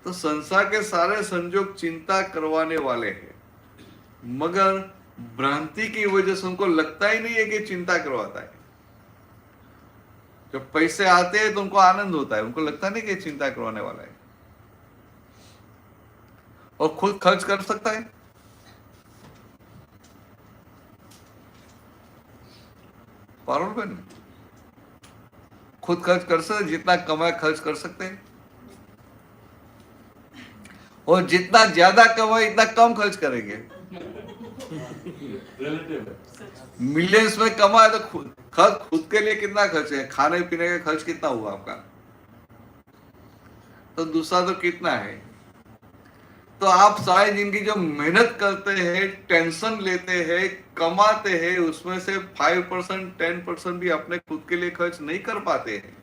तो संसार के सारे संजोग चिंता करवाने वाले हैं, मगर भ्रांति की वजह से उनको लगता ही नहीं है कि चिंता करवाता है। जब पैसे आते हैं तो उनको आनंद होता है, उनको लगता नहीं कि चिंता करवाने वाला है, और खुद खर्च कर सकता है। पारुल बहन खुद खर्च कर सकते, जितना कमाए खर्च कर सकते हैं, और जितना ज्यादा कमाए इतना कम खर्च करेंगे। मिलियंस में कमाए तो खुद के लिए कितना खर्च है, खाने पीने का खर्च कितना हुआ आपका, तो दूसरा तो कितना है। तो आप सारी जिंदगी जो मेहनत करते हैं, टेंशन लेते हैं, कमाते हैं, उसमें से 5% 10% भी अपने खुद के लिए खर्च नहीं कर पाते हैं,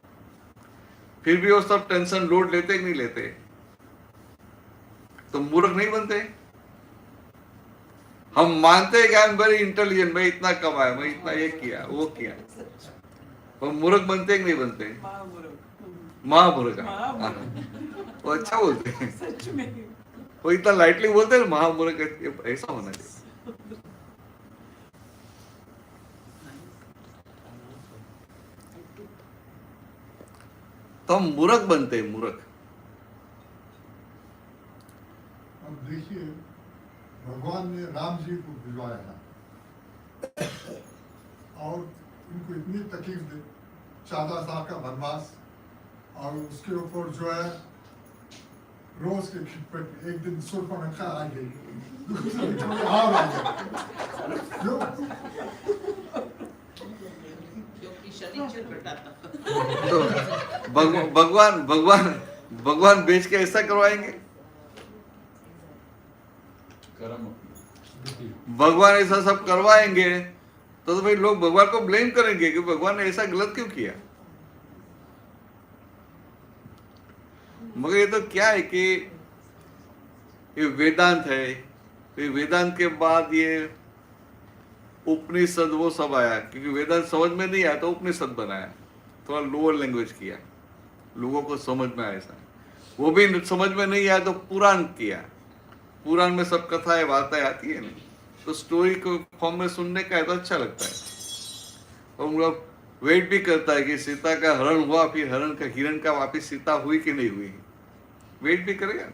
फिर भी वो सब टेंशन लोड लेते कि नहीं लेते, तो मूर्ख नहीं बनते। हम मानते हैं कि आई एम वेरी इंटेलिजेंट, मैं इतना कमाया, मैं इतना ये किया वो किया, वो मूर्ख बनते कि नहीं बनते, महामूर्ख। वो अच्छा बोलते हैं, सच में वो इतना लाइटली बोलते हैं महामूर्ख, ऐसा होना चाहिए। तो हम मूर्ख बनते हैं, मूर्ख। अब देखिए, भगवान ने राम जी को भिजवाया और उनको इतनी तकलीफ दी, 14 साल का वनवास, और उसके ऊपर जो है रोज के खिदमत, एक दिन सूर्पणखा आ गई, दूसरे दिन और आ गई, जो कि शनिचर घटाता। तो भगवान बेच के ऐसा करवाएंगे, भगवान ऐसा सब करवाएंगे तो भाई लोग भगवान को ब्लेम करेंगे कि भगवान ने ऐसा गलत क्यों किया। मगर ये तो क्या है कि ये वेदांत है, ये वेदांत के बाद ये उपनिषद वो सब आया, क्योंकि वेदांत समझ में नहीं आया तो उपनिषद बनाया, थोड़ा लोअर लैंग्वेज किया, लोगों को समझ में आया ऐसा। वो भी समझ में नहीं आया तो पुराण किया, पुराण में सब कथाएं वार्ताएं आती है नहीं, तो स्टोरी को फॉर्म में सुनने का है तो अच्छा लगता है, और हम लोग वेट भी करता है कि सीता का हरण हुआ, फिर हिरण का वापिस सीता हुई कि नहीं हुई, वेट भी करेगा।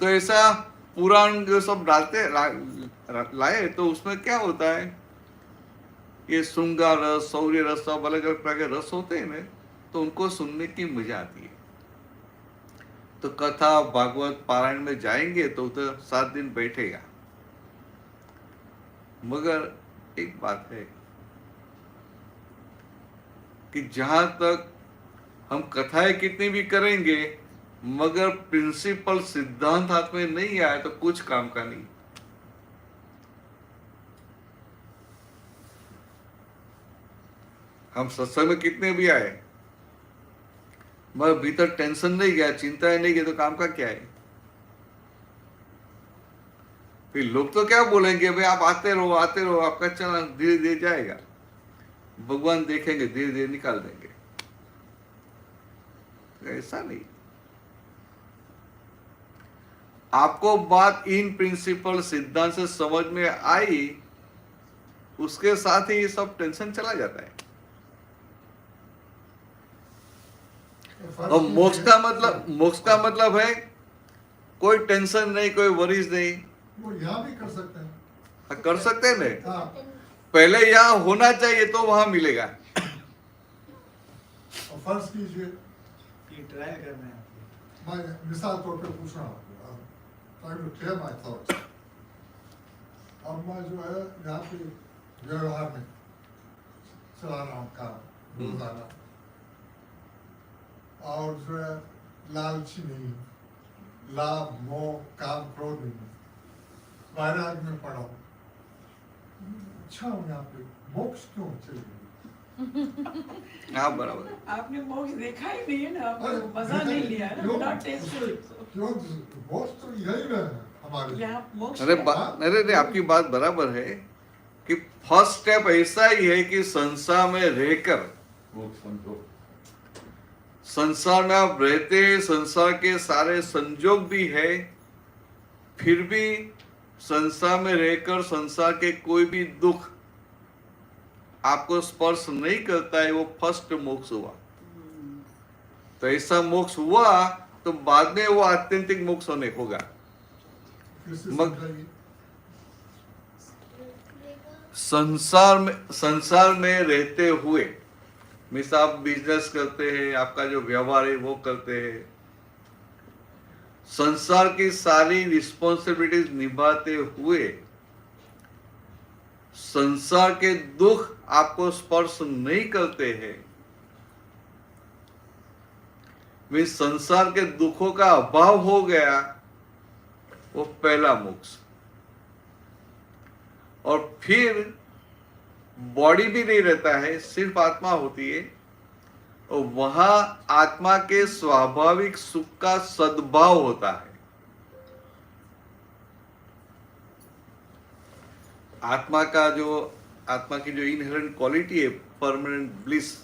तो ऐसा पुराण जो सब डालते लाए, तो उसमें क्या होता है, ये श्रृंगार रस, शौर्य रस, सब अलग अलग प्रकार के रस होते हैं ना, तो उनको सुनने की मजा आती है। तो कथा भागवत पारायण में जाएंगे तो 7 दिन बैठेगा। मगर एक बात है कि जहां तक हम कथाएं कितनी भी करेंगे, मगर प्रिंसिपल सिद्धांत हाथ में नहीं आया तो कुछ काम का नहीं। हम सत्संग में कितने भी आए, मगर भीतर टेंशन नहीं गया, चिंताएं नहीं गई, तो काम का क्या है। फिर लोग तो क्या बोलेंगे, भाई आप आते रहो आपका चला धीरे धीरे जाएगा, भगवान देखेंगे धीरे धीरे निकाल देंगे। ऐसा नहीं, आपको बात इन प्रिंसिपल सिद्धांत से समझ में आई, उसके साथ ही ये सब टेंशन चला जाता है। और मोक्ष का मतलब है कोई टेंशन नहीं, कोई वरीज नहीं। वो यहाँ भी कर सकते हैं, कर सकते हैं ना, हाँ। पहले यहाँ होना चाहिए तो वहां मिलेगा। और फर्ज कीजिए, ये ट्रायल करना है आपको। मैं मिसाल तौर पे पूछ रहा हूँ, trying to clear my thoughts। अब मैं जो है यहाँ पे व्यवहार में चला रहा हूँ काम रोजाना, और जो है लालची नहीं, लाभ मोह काम क्रोध नहीं, वैराग में पड़ा हूँ, अच्छा हूँ यहाँ पे, मोक्ष क्यों चाहिए, हाँ बराबर है। आपने मोक्ष देखा ही नहीं है ना, आपने अरे, मजा नहीं लिया है ना, क्यों? not tasted. क्यों मोक्ष तो यही में है हमारे। यहाँ मोक्ष अरे है। अरे आपकी बात बराबर है कि फर्स्ट स्टेप ऐसा ही है कि संसार में रहकर, मोक्ष संतोष संसार में आप रहते हैं, संसार के सारे संजोग भी है, फिर भी संसार में रहकर संसार के कोई भी दुख आपको स्पर्श नहीं करता है, वो फर्स्ट मोक्ष हुआ। तो ऐसा मोक्ष हुआ तो बाद में वो आत्यंतिक मोक्ष होने होगा। फिर से मग- समझाइए। संसार में रहते हुए मीन्स आप बिजनेस करते हैं, आपका जो व्यवहार है वो करते हैं, संसार की सारी रिस्पॉन्सिबिलिटीज निभाते हुए संसार के दुख आपको स्पर्श नहीं करते हैं, मीन्स संसार के दुखों का अभाव हो गया, वो पहला मोक्ष। और फिर बॉडी भी नहीं रहता है, सिर्फ आत्मा होती है, और वहां आत्मा के स्वाभाविक सुख का सद्भाव होता है। आत्मा की जो इनहेरेंट क्वालिटी है, परमानेंट ब्लिस,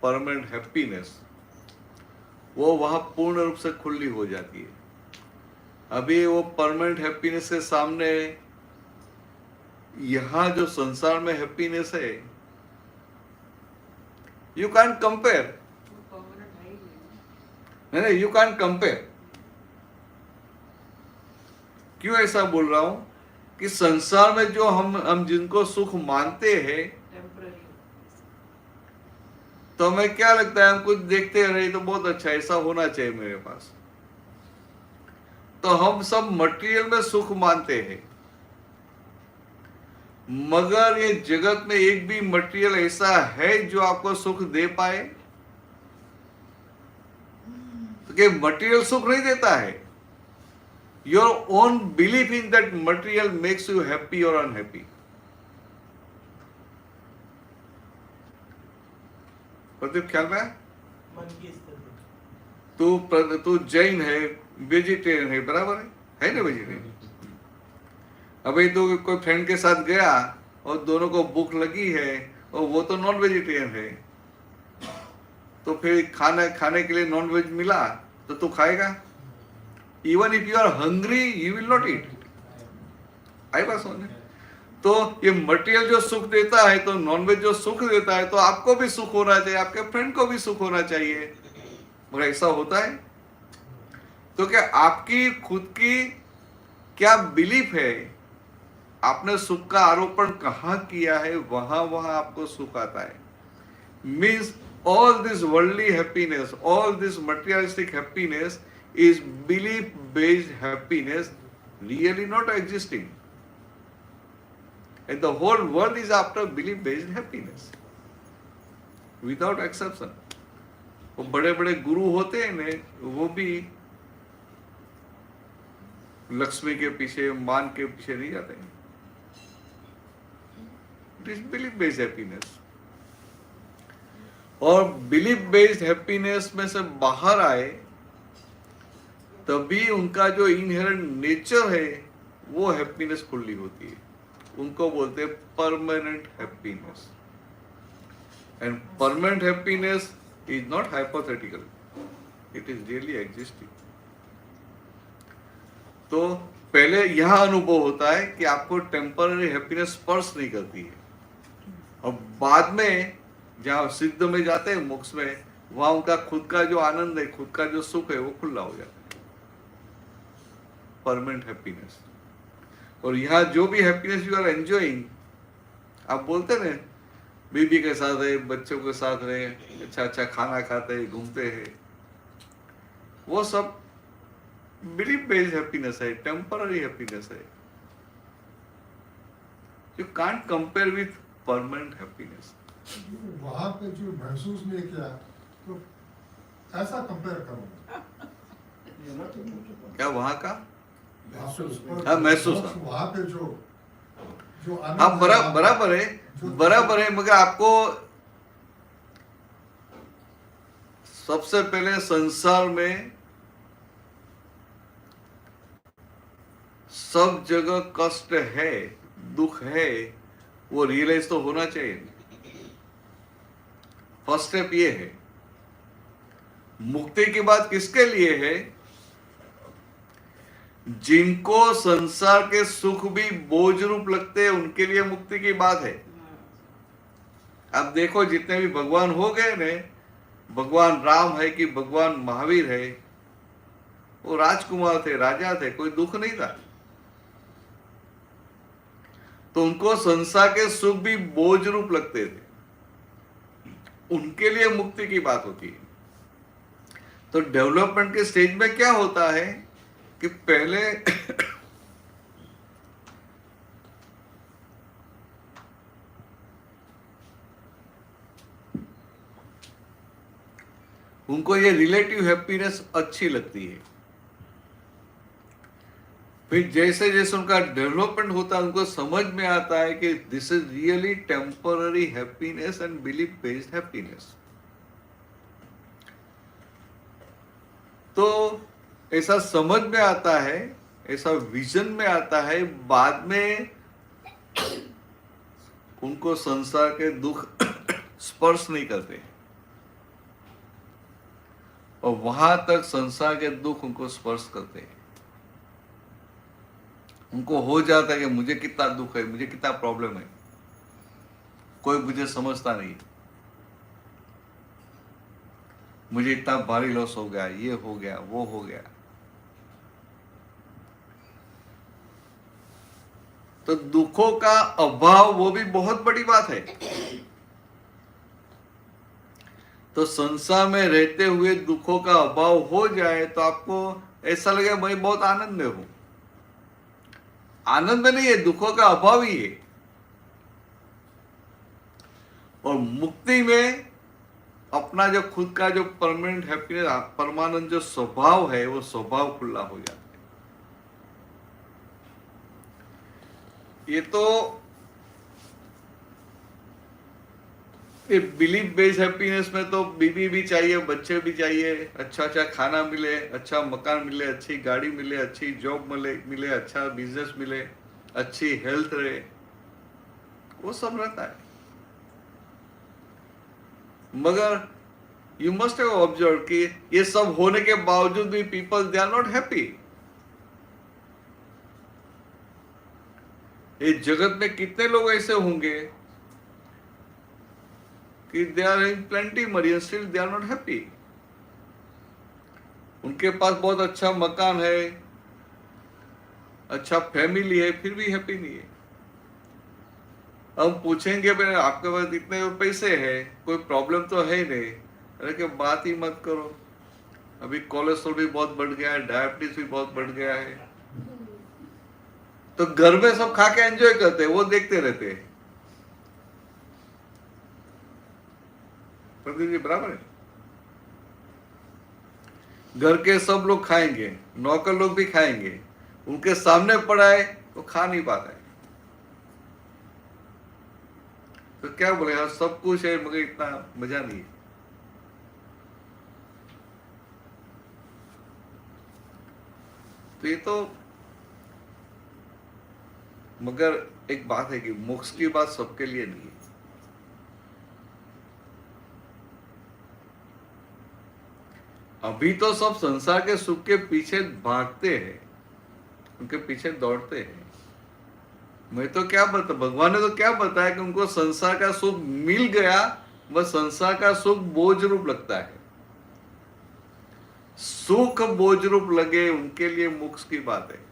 परमानेंट हैप्पीनेस, वो वहां पूर्ण रूप से खुली हो जाती है। अभी वो परमानेंट हैप्पीनेस के सामने यहां जो संसार में हैप्पीनेस है, यू कैन कंपेयर, permanent है ही नहीं। नहीं, यू कैन कंपेयर। क्यों ऐसा बोल रहा हूं कि संसार में जो हम जिनको सुख मानते हैं, Temporary. तो हमें क्या लगता है, हम कुछ देखते रहे तो बहुत अच्छा, ऐसा होना चाहिए मेरे पास, तो हम सब मटेरियल में सुख मानते हैं। मगर ये जगत में एक भी मटेरियल ऐसा है जो आपको सुख दे पाए? तो क्या मटेरियल सुख नहीं देता है? Your own belief in that material makes you happy और अनहैप्पी। प्रदीप ख्याल में मन की स्थिति। तू जैन है, वेजिटेरियन है, बराबर है ना वेजिटेरियन? अभी तो कोई फ्रेंड के साथ गया और दोनों को भूख लगी है और वो तो नॉन वेजिटेरियन है, तो फिर खाने के लिए नॉन वेज मिला तो तू खाएगा? Even if you are hungry you will not eat. आई बात समझ? तो ये मटेरियल जो सुख देता है, तो नॉनवेज जो सुख देता है, तो आपको भी सुख होना चाहिए, आपके फ्रेंड को भी सुख होना चाहिए, मगर ऐसा होता है? तो क्या आपकी खुद की क्या बिलीफ है? आपने सुख का आरोपण कहाँ किया है, वहां आपको सुख आता है। Means all this worldly happiness, all this materialistic happiness is belief based happiness, really not existing. And the whole world is after belief based happiness, without exception. वो बड़े बड़े गुरु होते हैं ने, वो भी लक्ष्मी के पीछे, मान के पीछे नहीं जाते हैं। It is belief based happiness. और बिलीफ बेस्ड हैप्पीनेस में से बाहर आए तभी उनका जो इनहेरेंट नेचर है वो हैप्पीनेस खुली होती है। उनको बोलते हैं permanent happiness. And permanent happiness is not hypothetical, it is really existing. तो पहले यह अनुभव होता है कि आपको टेम्पररी हैप्पीनेस स्पर्श नहीं करती है, और बाद में जहां सिद्ध में जाते हैं, मोक्ष में, वहां उनका खुद का जो आनंद है, खुद का जो सुख है, वो खुला हो जाता है, परमानेंट हैप्पीनेस। और यहाँ जो भी हैप्पीनेस यू आर एंजॉइंग, आप बोलते ना बीबी के साथ रहे, बच्चों के साथ रहे, अच्छा अच्छा खाना खाते हैं, घूमते हैं, वो सब बिलीफ बेस्ड हैप्पीनेस है, टेम्पररी हैप्पीनेस है। You can't compare with permanent happiness. वहां पे जो महसूस नहीं किया तो ऐसा कंपेयर करो। क्या वहां का? महसूस हाँ, महसूस। वहां पे जो हाँ, बराबर है। बराबर है, मगर आपको सबसे पहले संसार में सब जगह कष्ट है, दुख है, वो रियलाइज तो होना चाहिए। फर्स्ट स्टेप ये है। मुक्ति की बात किसके लिए है? जिनको संसार के सुख भी बोझ रूप लगते हैं, उनके लिए मुक्ति की बात है। अब देखो, जितने भी भगवान हो गए ने, भगवान राम है कि भगवान महावीर है, वो राजकुमार थे, राजा थे, कोई दुख नहीं था। तो उनको संसार के सुख भी बोझ रूप लगते थे, उनके लिए मुक्ति की बात होती है। तो डेवलपमेंट के स्टेज में क्या होता है कि पहले उनको ये रिलेटिव हैप्पीनेस अच्छी लगती है। फिर जैसे जैसे उनका डेवलपमेंट होता है, उनको समझ में आता है कि this is really temporary happiness and belief based happiness. तो ऐसा समझ में आता है, ऐसा विजन में आता है, बाद में उनको संसार के दुख स्पर्श नहीं करते, और वहां तक संसार के दुख उनको स्पर्श करते हैं। उनको हो जाता है कि मुझे कितना दुख है, मुझे कितना प्रॉब्लम है, कोई मुझे समझता नहीं, मुझे इतना भारी लॉस हो गया, ये हो गया, वो हो गया। तो दुखों का अभाव वो भी बहुत बड़ी बात है। तो संसार में रहते हुए दुखों का अभाव हो जाए तो आपको ऐसा लगे मैं बहुत आनंद में हूं। आनंद में नहीं है, दुखों का अभाव ही है। और मुक्ति में अपना जो खुद का जो परमानेंट हैप्पीनेस, परमानंद जो स्वभाव है, वो स्वभाव खुला हो जाता है। ये तो बिलीफ बेस्ड हैप्पीनेस में तो बीवी भी चाहिए, बच्चे भी चाहिए, अच्छा अच्छा खाना मिले, अच्छा मकान मिले, अच्छी गाड़ी मिले, अच्छी जॉब मिले, अच्छा बिजनेस मिले, अच्छी हेल्थ रहे, वो सब रहता है। मगर यू मस्ट हैव ऑब्जर्व कि ये सब होने के बावजूद भी people they are not happy. इस जगत में कितने लोग ऐसे होंगे कि they are in plenty money and still they are not happy. उनके पास बहुत अच्छा मकान है, अच्छा फैमिली है, फिर भी हैप्पी नहीं है। हम पूछेंगे भाई आपके पास इतने पैसे हैं, कोई प्रॉब्लम तो है नहीं? अरे कि बात ही मत करो, अभी कोलेस्ट्रॉल भी बहुत बढ़ गया है, डायबिटीज भी बहुत बढ़ गया है। तो घर में सब खा के एंजॉय करते हैं, वो देखते रहते हैं। प्रदीप जी बराबर है। घर के सब लोग खाएंगे, नौकर लोग भी खाएंगे, उनके सामने पड़ा है तो खा नहीं पाता है। तो क्या बोलेगा, सब कुछ है मगर इतना मजा नहीं है। तो ये तो मगर एक बात है कि मोक्ष की बात सबके लिए नहीं है। अभी तो सब संसार के सुख के पीछे भागते हैं, उनके पीछे दौड़ते हैं। मैं तो क्या बता, भगवान ने तो क्या बताया कि उनको संसार का सुख मिल गया, वह संसार का सुख बोझ रूप लगता है। सुख बोझ रूप लगे, उनके लिए मोक्ष की बात है।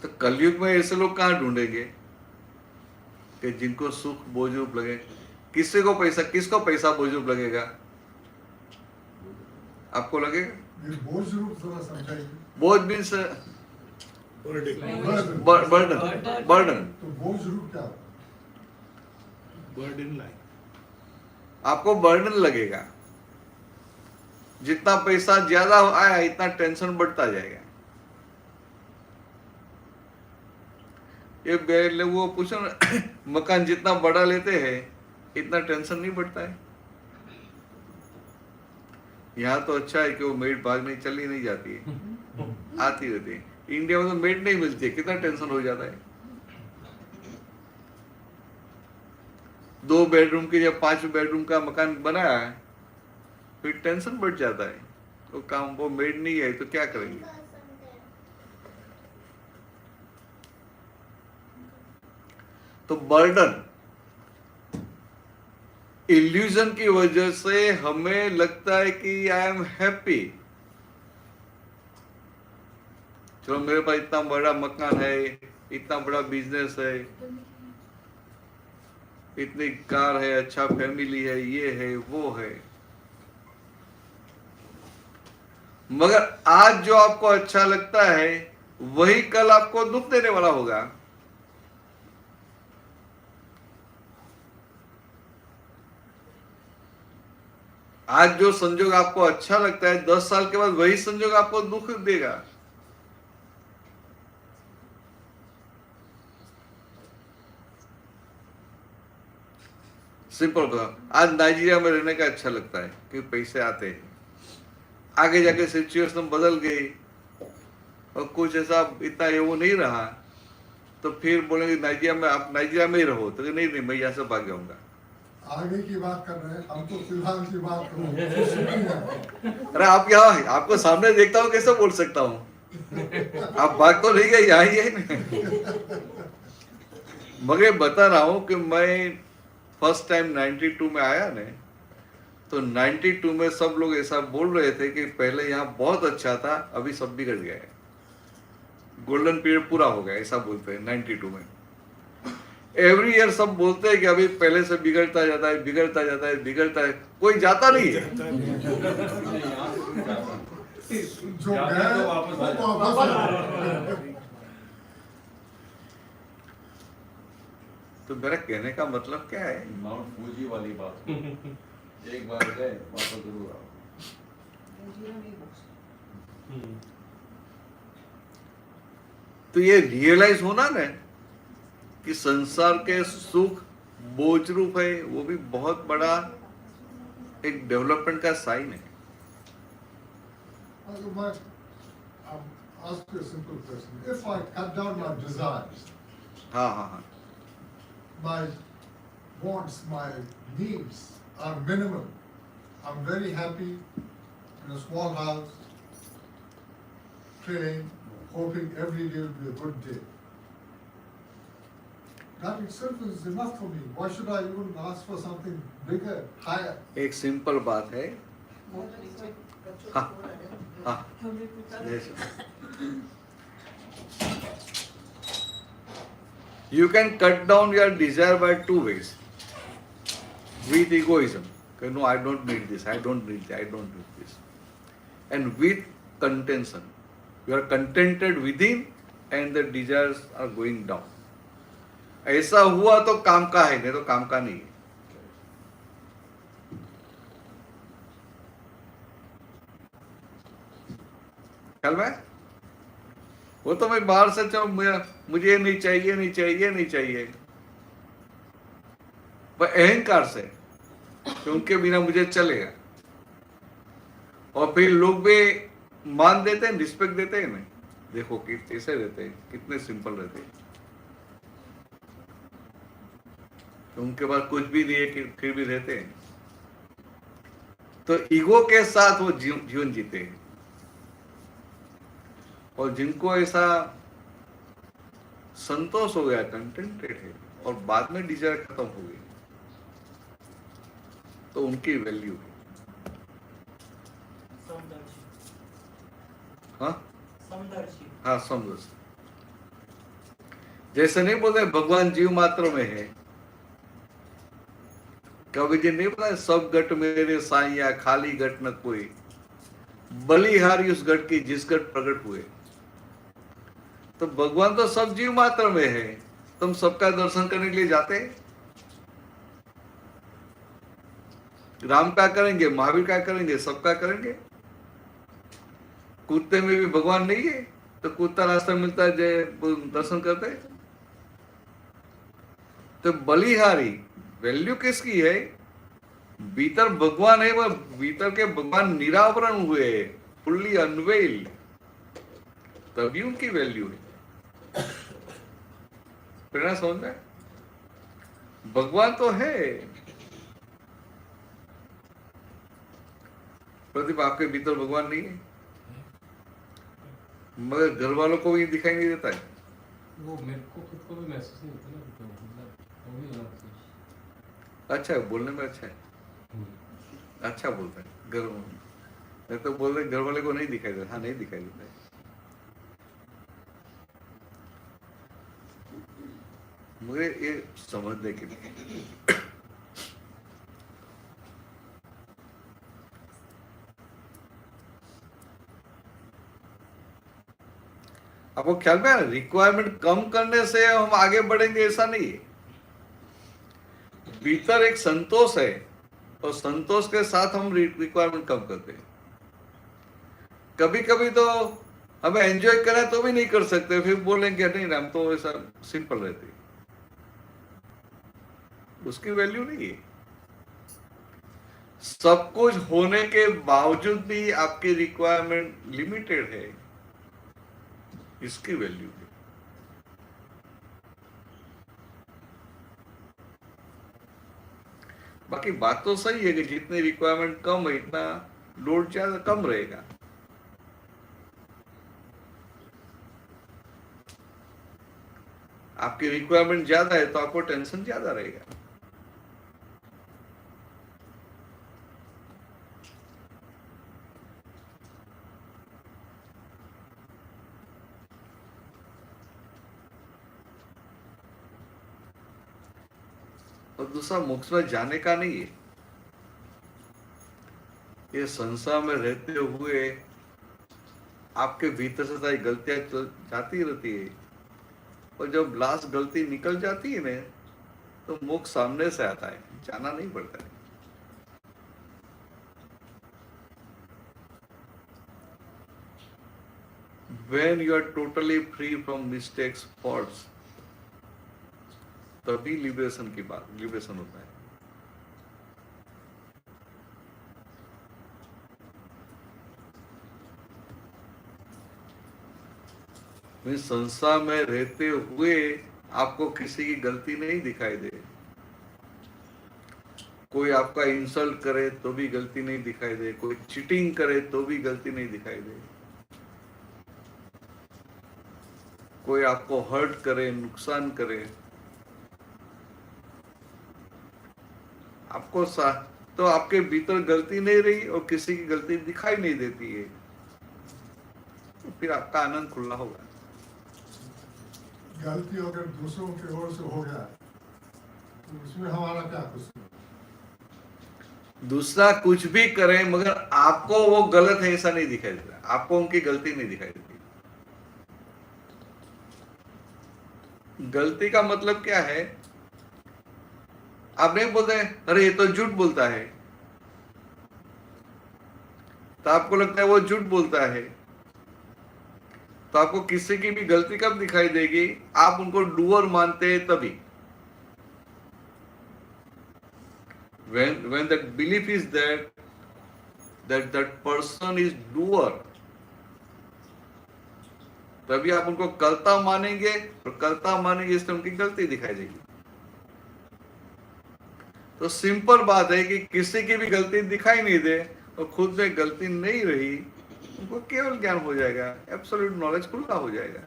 तो कलयुग में ऐसे लोग कहां ढूंढेंगे कि जिनको सुख बोझ रूप लगे? किसको पैसा बोझ रूप लगेगा? आपको लगेगा? बोझ रूप जरा समझाइए। बोझ मीन्स बर्डन। तो बोझ रूप क्या? Burden life. आपको बर्डन लगेगा, जितना पैसा ज्यादा आया इतना टेंशन बढ़ता जाएगा। ये वो पूछो ना, मकान जितना बड़ा लेते हैं इतना टेंशन नहीं बढ़ता है। यहाँ तो अच्छा है कि वो मेड भागने चली नहीं जाती है, आती रहती है। इंडिया में तो मेड नहीं मिलती है, कितना टेंशन हो जाता है। 2 बेडरूम की या 5 बेडरूम का मकान बनाया है, फिर टेंशन बढ़ जाता है। तो काम वो मेड नहीं है तो क्या करेंगे। तो बर्डन इल्यूजन की वजह से हमें लगता है कि आई एम हैप्पी, चलो मेरे पास इतना बड़ा मकान है, इतना बड़ा बिजनेस है, इतनी कार है, अच्छा फैमिली है, ये है वो है। मगर आज जो आपको अच्छा लगता है वही कल आपको दुख देने वाला होगा। आज जो संजोग आपको अच्छा लगता है 10 साल के बाद वही संजोग आपको दुख देगा। सिंपल बताओ, आज नाइजीरिया में रहने का अच्छा लगता है क्योंकि पैसे आते हैं। आगे जाके सिचुएशन बदल गई और कुछ ऐसा इतना ये वो नहीं रहा, तो फिर बोलेंगे नाइजीरिया में, आप नाइजीरिया में ही रहो। तो नहीं मैं यहाँ से भाग जाऊंगा। आगे की बात कर रहे हैं, हम तो फिलहाल की बात कर रहे हैं। अरे आप यहाँ, आपको सामने देखता हूँ, कैसे बोल सकता हूँ। आप भाग तो नहीं गए, यहाँ ही है। मगर बता रहा हूँ कि मैं फर्स्ट टाइम 92 में आया ने, तो 92 में सब लोग ऐसा बोल रहे थे कि पहले यहाँ बहुत अच्छा था, अभी सब बिगड़ गया है, गोल्डन पीरियड पूरा हो गया, ऐसा बोलते हैं 92 में। एवरी ईयर सब बोलते हैं कि अभी पहले से बिगड़ता जाता है, बिगड़ता जाता है, बिगड़ता है, कोई जाता नहीं है। जो गए वो वापस। तो मेरा कहने का मतलब क्या है, माउंट फूजी वाली बात, एक बार गए वापस जरूर आओ। तो ये रियलाइज होना ना कि संसार के सुख बोझ रूप है, वो भी बहुत बड़ा एक डेवलपमेंट का साइन है। Ask you a simple question. If I cut down my desires, हाँ, my wants, my needs are minimal. I'm very happy in a small house, praying, hoping every day will be a good day. That itself is enough for me. Why should I even ask for something bigger, higher? एक सिंपल बात है। हाँ, हाँ, you can cut down your desire by 2 ways. With egoism, okay, no, I don't need this, I don't need that, I don't need this. And with contention, you are contented within and the desires are going down. ऐसा हुआ तो काम का है, नहीं तो काम का नहीं है। ख्याल में वो तो मैं बाहर से चलो मुझे ये नहीं चाहिए, नहीं चाहिए, नहीं चाहिए, पर अहंकार से कि उनके बिना मुझे चलेगा। और फिर लोग भी मान देते हैं, रिस्पेक्ट देते हैं। नहीं, देखो कि कैसे रहते हैं, कितने सिंपल रहते हैं, उनके पास कुछ भी नहीं है फिर भी रहते हैं। तो ईगो के साथ वो जीवन जीते हैं। और जिनको ऐसा संतोष हो गया, कंटेंटेड है, और बाद में डिजायर खत्म हो गई, तो उनकी वैल्यू है। हाँ, समदर्शी। जैसे नहीं बोलते भगवान जीव मात्र में है, कभी जी नहीं पता, सब घट मेरे साईया, खाली घट न कोई, बलिहारी उस घट की जिस घट प्रकट हुए। तो भगवान तो सब जीव मात्र में है, तुम सबका दर्शन करने के लिए जाते हैं। राम का करेंगे, महावीर का करेंगे, सबका करेंगे। कुत्ते में भी भगवान नहीं है, तो कुत्ता रास्ता मिलता है, जय दर्शन करते हैं। तो बलिहारी वैल्यू किसकी है? भीतर भगवान है, वह भीतर के भगवान निरावरण हुए, फुल्ली अनवेल्ड, तभी उनकी वैल्यू है। प्रेरणा समझ में? भगवान तो है, प्रदीप आपके भीतर भगवान नहीं है, मगर घर वालों को भी दिखाई नहीं देता है। वो मेरे को खुद को भी महसूस नहीं होता ना, तो मतलब वो भी होना चाहिए। अच्छा है, बोलने में अच्छा है, अच्छा बोलता है घर में। मैं तो बोल रहे घर वाले को नहीं दिखाई देता। हाँ, नहीं दिखाई देता है, मुझे ये समझने के लिए। आपको ख्याल में है, रिक्वायरमेंट कम करने से हम आगे बढ़ेंगे ऐसा नहीं है। भीतर एक संतोष है और संतोष के साथ हम रिक्वायरमेंट कम करते हैं। कभी कभी तो हमें एंजॉय करें तो भी नहीं कर सकते, फिर बोलेंगे नहीं हम तो ऐसा सिंपल रहते, उसकी वैल्यू नहीं है। सब कुछ होने के बावजूद भी आपकी रिक्वायरमेंट लिमिटेड है, इसकी वैल्यू है। बाकी बात तो सही है कि जितनी रिक्वायरमेंट कम है इतना लोड ज्यादा कम रहेगा। आपकी रिक्वायरमेंट ज्यादा है तो आपको टेंशन ज्यादा रहेगा। और दूसरा मोक्ष में जाने का नहीं है, ये संसार में रहते हुए आपके भीतर से सारी गलतियां जाती रहती है, और जब लास्ट गलती निकल जाती है ना तो मोक्ष सामने से आता है, जाना नहीं पड़ता है। When you are totally free from mistakes, faults, तभी लिबरेशन की बात, लिबरेशन होता है। संसार में रहते हुए आपको किसी की गलती नहीं दिखाई दे, कोई आपका इंसल्ट करे तो भी गलती नहीं दिखाई दे, कोई चीटिंग करे तो भी गलती नहीं दिखाई दे, कोई आपको हर्ट करे, नुकसान करे, आपको तो आपके भीतर गलती नहीं रही और किसी की गलती दिखाई नहीं देती है, तो फिर आपका आनंद खुला होगा। गलती अगर दूसरों की ओर से हो गया तो उसमें हमारा क्या कसूर? दूसरा कुछ भी करे मगर आपको वो गलत है ऐसा नहीं दिखाई देता, आपको उनकी गलती नहीं दिखाई देती। गलती का मतलब क्या है? आप नहीं बोलते अरे ये तो झूठ बोलता है, तो आपको लगता है वो झूठ बोलता है, तो आपको किसी की भी गलती कब दिखाई देगी? आप उनको डूअर मानते हैं तभी। when that belief is that person is doer, तभी आप उनको कर्ता मानेंगे, और कर्ता मानेंगे इसलिए उनकी गलती दिखाई देगी। तो सिंपल बात है कि किसी की भी गलती दिखाई नहीं दे और खुद में गलती नहीं रही, उनको केवल ज्ञान हो जाएगा, एब्सोल्यूट नॉलेज खुला हो जाएगा।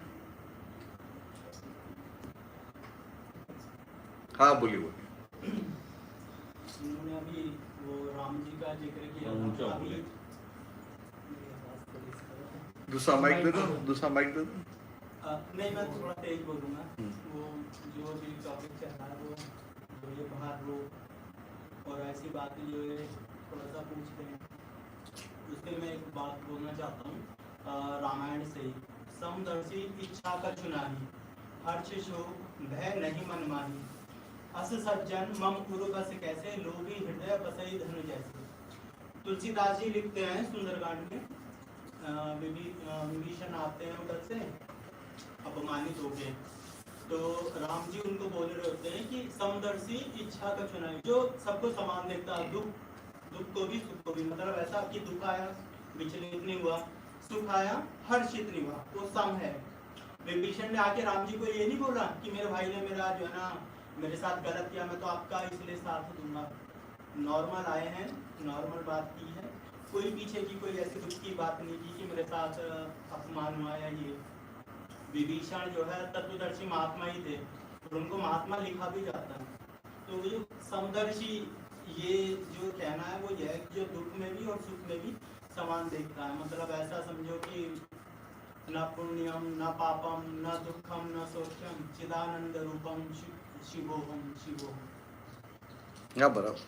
हाँ बोलिए बोलिए। उन्होंने अभी वो राम जी का जिक्र किया ऊंचा था। बोले। दूसरा माइक दे दो, दूसरा माइक दे दो। नहीं, मैं थोड़ा तेज बोलूँगा। वो जो भी टॉपिक चल रहा है वो ये बाहर लोग और ऐसी बातें जो है थोड़ा सा पूछते हैं, उसके मैं एक बात बोलना चाहता हूँ रामायण से ही। समदर्शी इच्छा का चुनाही, हर्ष शोक भय नहीं मनमानी, अस सज्जन मम गुरु बस कैसे, लोभी हृदय बसई धनु जैसे। तुलसीदास जी लिखते हैं सुंदरकांड में, विभीषण आते हैं उधर से अपमानित होके, तो राम जी उनको बोल रहे होते हैं कि समदर्शी इच्छा का चुनाव, जो सबको समान देखता है, दुख को भी सुख को भी, मतलब ऐसा कि दुख आया विचलित नहीं हुआ, सुख आया हर्षित नहीं हुआ, वो सम है। विभीषण ने आके राम जी को ये नहीं बोला कि मेरे भाई ने मेरा जो है ना मेरे साथ गलत किया, मैं तो आपका इसलिए साथ दूंगा। नॉर्मल आए हैं, नॉर्मल बात की है, कोई पीछे की कोई ऐसी दुख की बात नहीं की कि मेरे साथ अपमान हुआ या ये। विभीषण जो है तत्वदर्शी महात्मा ही थे और उनको महात्मा लिखा भी जाता है। तो वो जो समदर्शी, ये जो कहना है वो यह है कि जो दुख में भी और सुख में भी समान देखता है। मतलब ऐसा समझो कि न पुण्यम न पापम न दुखम न सौख्यम चिदानंद रूपम शिवोहम शिवोहम। या बराबर।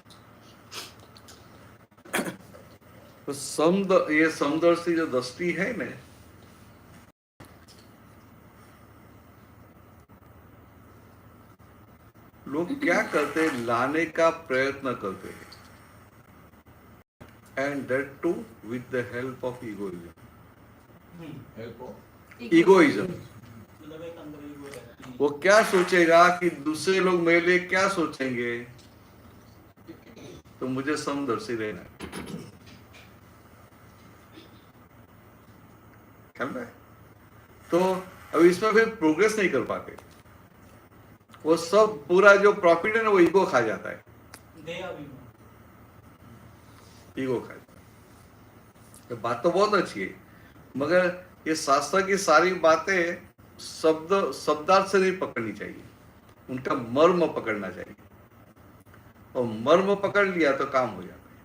तो ये समदर्शी जो दृष्टि है ना, लोग क्या करते हैं, लाने का प्रयत्न करते हैं, and that too with the help of egoism. Egoism, मतलब एक अंदर ईगो रहती है। वो क्या सोचेगा कि दूसरे लोग मेरे लिए क्या सोचेंगे, तो मुझे समदर्शी रहना है। समझ रहे? तो अब इसमें फिर प्रोग्रेस नहीं कर पाते, वो सब पूरा जो प्रॉफिट है ना वो ईगो खा जाता है, ईगो खा जाता है। तो बात तो बहुत अच्छी है, मगर ये शास्त्र की सारी बातें शब्दार्थ से नहीं पकड़नी चाहिए, उनका मर्म पकड़ना चाहिए, और मर्म पकड़ लिया तो काम हो जाता है।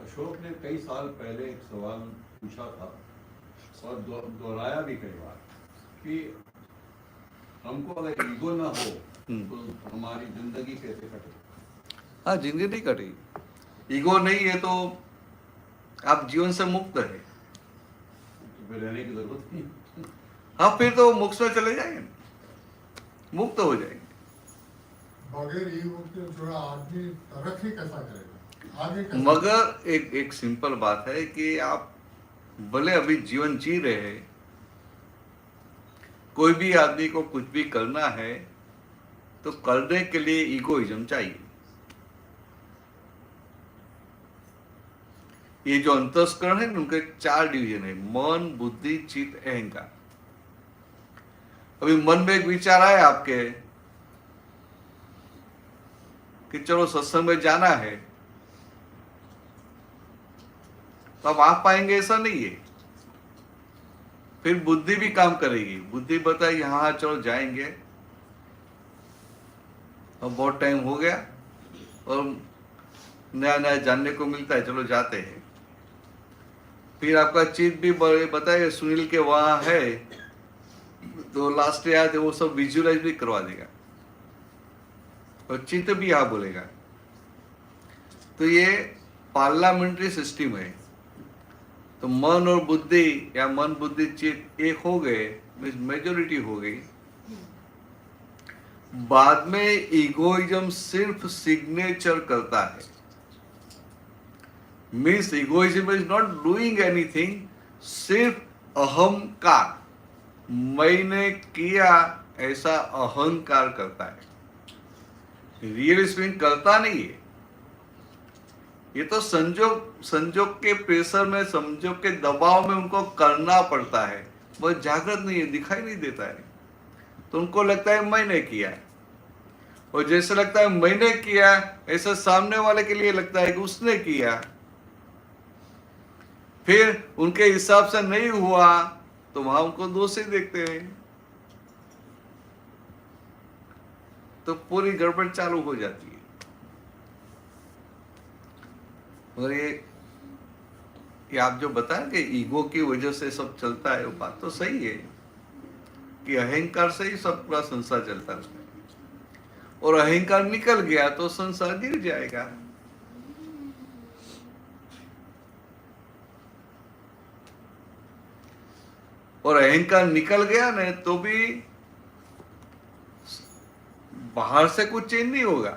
अशोक ने कई साल पहले एक सवाल पूछा था और दोहराया भी कई बार कि हमको अगर ईगो ना हो तो हमारी जिंदगी कैसे कटे। हाँ, जिंदगी नहीं कटेगी। ईगो नहीं है तो आप जीवन से मुक्त है, तो फिर रहने की जरूरत नहीं। हाँ, फिर तो मोक्ष में चले जाएंगे, मुक्त हो जाएंगे। बगैर ईगो के जो आदमी तरक्की कैसा करेगा, आगे कैसा? मगर एक सिंपल बात है कि आप भले अभी जीवन जी रहे हैं, कोई भी आदमी को कुछ भी करना है तो करने के लिए ईगोइज्म चाहिए। ये जो अंतस्करण है उनके 4 डिवीजन है, मन, बुद्धि, चित्त, अहंकार। अभी मन में एक विचार आया आपके कि चलो सत्संग में जाना है, तो अब आप पाएंगे ऐसा नहीं है। फिर बुद्धि भी काम करेगी, बुद्धि बताएगी हाँ चलो जाएंगे, अब बहुत टाइम हो गया और नया नया जानने को मिलता है, चलो जाते हैं। फिर आपका चित्त भी बताएगा सुनील के वहां है, तो लास्ट याद है वो सब विजुअलाइज भी करवा देगा, और चित्त भी हाँ बोलेगा। तो ये पार्लियामेंट्री सिस्टम है। तो मन और बुद्धि या मन बुद्धि चित्त एक हो गए, मेजोरिटी हो गई। बाद में इगोइज्म सिर्फ सिग्नेचर करता है, means egoism is not doing anything, सिर्फ अहंकार, मैंने किया ऐसा अहंकार करता है, रियल स्पिन करता नहीं है। ये तो संजोग के प्रेशर में, संजोग के दबाव में उनको करना पड़ता है, वो जागृत नहीं है, दिखाई नहीं देता है। तो उनको लगता है मैंने किया, और जैसे लगता है मैंने किया ऐसा सामने वाले के लिए लगता है कि उसने किया। फिर उनके हिसाब से नहीं हुआ तो वहां उनको दोषी देखते हैं, तो पूरी गड़बड़ चालू हो जाती है। और ये आप जो बताएं कि ईगो की वजह से सब चलता है, वो बात तो सही है कि अहंकार से ही सब पूरा संसार चलता है, और अहंकार निकल गया तो संसार गिर जाएगा। और अहंकार निकल गया ना तो भी बाहर से कुछ चेंज नहीं होगा।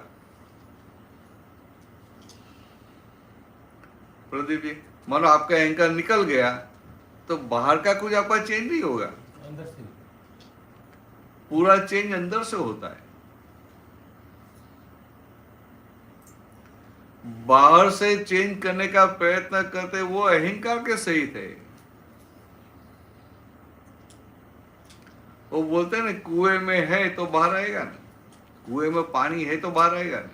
प्रदीप जी, मानो आपका अहंकार निकल गया तो बाहर का कुछ आपका चेंज नहीं होगा, पूरा चेंज अंदर से होता है। बाहर से चेंज करने का प्रयत्न करते वो अहंकार के सहित है। वो बोलते हैं ना, कुएं में है तो बाहर आएगा ना, कुएं में पानी है तो बाहर आएगा ना।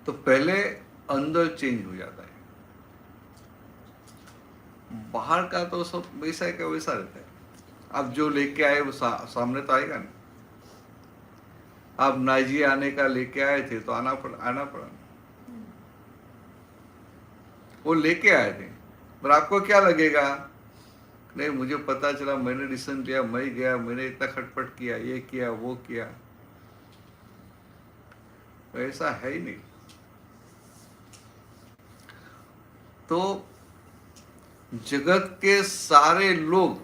तो पहले अंदर चेंज हो जाता है, बाहर का तो सब वैसा का वैसा रहता है। आप जो लेके आए वो सामने तो आएगा ना। आप नाजी आने का लेके आए थे तो आना पड़ा। वो लेके आए थे, पर आपको क्या लगेगा, नहीं मुझे पता चला, मैंने डिसीजन लिया, मैं गया, मैंने इतना खटपट किया, ये किया वो किया। तो ऐसा है ही नहीं। तो जगत के सारे लोग,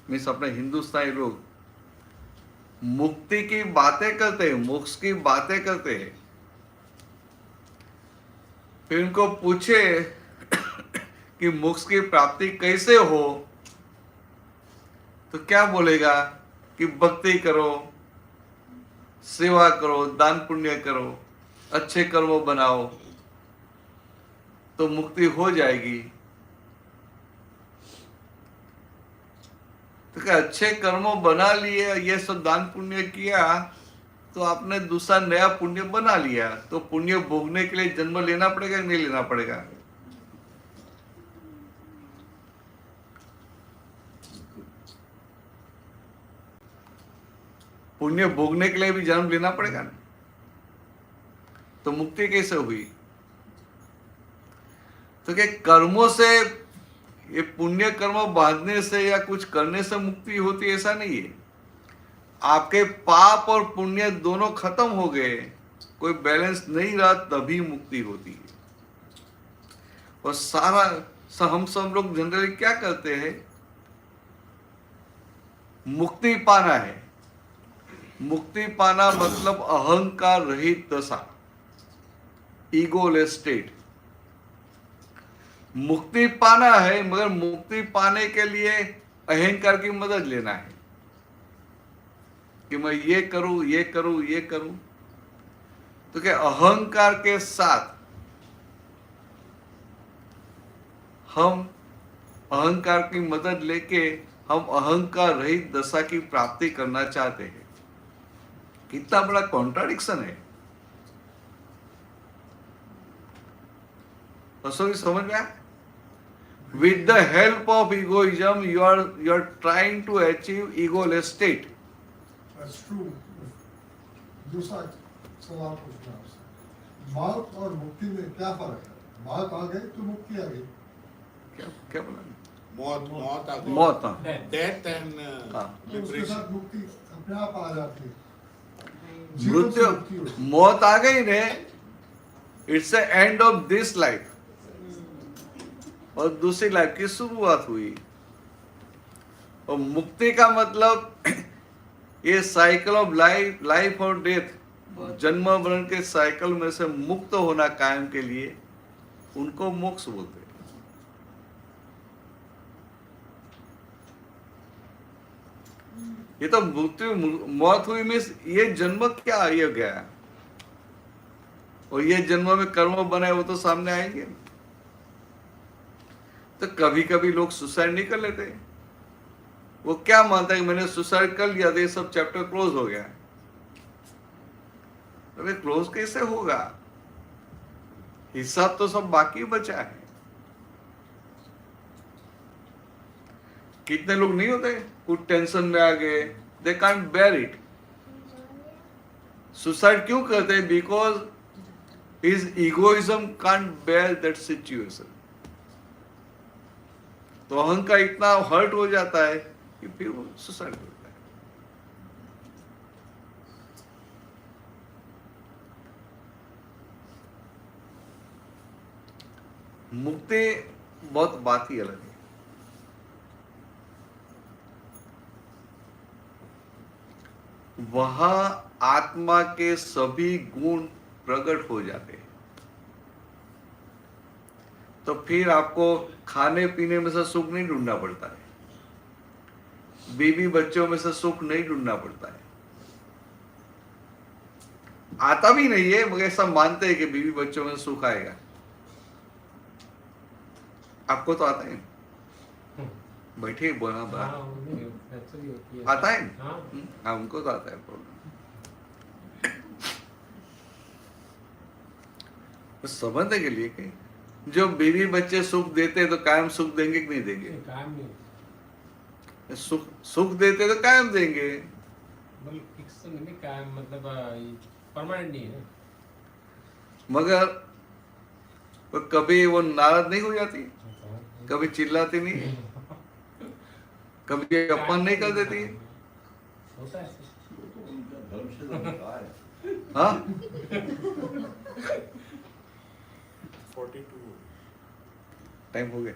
मीन्स अपने हिंदुस्तानी लोग, मुक्ति की बातें करते हैं, मोक्ष की बातें करते हैं। फिर इनको पूछे कि मोक्ष की प्राप्ति कैसे हो, तो क्या बोलेगा कि भक्ति करो, सेवा करो, दान पुण्य करो, अच्छे कर्म बनाओ तो मुक्ति हो जाएगी। तो क्या अच्छे कर्मों बना लिए, ये सब दान पुण्य किया तो आपने दूसरा नया पुण्य बना लिया, तो पुण्य भोगने के लिए जन्म लेना पड़ेगा कि नहीं लेना पड़ेगा? पुण्य भोगने के लिए भी जन्म लेना पड़ेगा ना। तो मुक्ति कैसे हुई? तो क्या कर्मों से, ये पुण्य कर्म बांधने से या कुछ करने से मुक्ति होती है? ऐसा नहीं है। आपके पाप और पुण्य दोनों खत्म हो गए, कोई बैलेंस नहीं रहा, तभी मुक्ति होती है। और हम सब लोग जनरली क्या करते हैं, मुक्ति पाना है। मुक्ति पाना मतलब अहंकार रहित दशा, ईगोलेस स्टेट। मुक्ति पाना है, मगर मुक्ति पाने के लिए अहंकार की मदद लेना है कि मैं ये करूं, ये करूं, ये करूं। तो क्या अहंकार के साथ हम अहंकार की मदद लेके हम अहंकार रहित दशा की प्राप्ति करना चाहते हैं। कितना बड़ा कॉन्ट्राडिक्शन है। तो समझ में आया? With the help of egoism, you are trying to achieve egoless state. That's true. दूसरा सवाल पूछना आपसे, मौत और मुक्ति में क्या फर्क है? मौत आ गई तो मुक्ति आ गई। क्या बोला? मौत आ गई। मौत, हाँ। डेथ एंड तो उसके साथ मुक्ति अपने आप आ जाती है। मृत्यु, मौत आ गई ने, it's the end of this life, और दूसरी लाइफ की शुरुआत हुई। और मुक्ति का मतलब ये साइकिल ऑफ लाइफ और डेथ, जन्म मरण के साइकिल में से मुक्त होना कायम के लिए, उनको मोक्ष बोलते हैं। ये तो मृत्यु, मौत हुई मीन्स ये जन्म क्या ये गया, और ये जन्म में कर्म बनाए वो तो सामने आएंगे। तो कभी कभी लोग सुसाइड नहीं कर लेते। वो क्या मानता है कि मैंने सुसाइड कर लिया तो ये सब चैप्टर क्लोज हो गया। अरे क्लोज कैसे होगा? हिसाब तो सब बाकी बचा है। कितने लोग नहीं होते, कुछ टेंशन में आ गए, they can't bear it, suicide क्यों करते हैं? Because his egoism can't bear that situation. तो अहंकार इतना हर्ट हो जाता है कि फिर वो सुसाइड करता है। मुक्ति बहुत बात ही अलग है। वहां आत्मा के सभी गुण प्रकट हो जाते हैं। तो फिर आपको खाने पीने में से सुख नहीं ढूंढना पड़ता है, बीवी बच्चों में से सुख नहीं ढूंढना पड़ता है। आता भी नहीं है, मगर सब मानते हैं कि बीवी बच्चों में सुख आएगा। आपको तो आता है, बैठे बोला बाहर आता है। हाँ, उनको तो आता है प्रॉब्लम। समझने के लिए कि जो बीवी बच्चे सुख देते हैं तो कायम सुख देंगे कि नहीं देंगे? कायम नहीं, सुख देते तो कायम देंगे, फिक्स नहीं, कायम मतलब परमानेंट नहीं है। मगर वो कभी वो नाराज नहीं हो जाती, कभी चिल्लाती नहीं, कभी अपमान नहीं कर देती। होता है वो तो उनका धर्म से रहा है। हाँ 42 टाइम हो गया।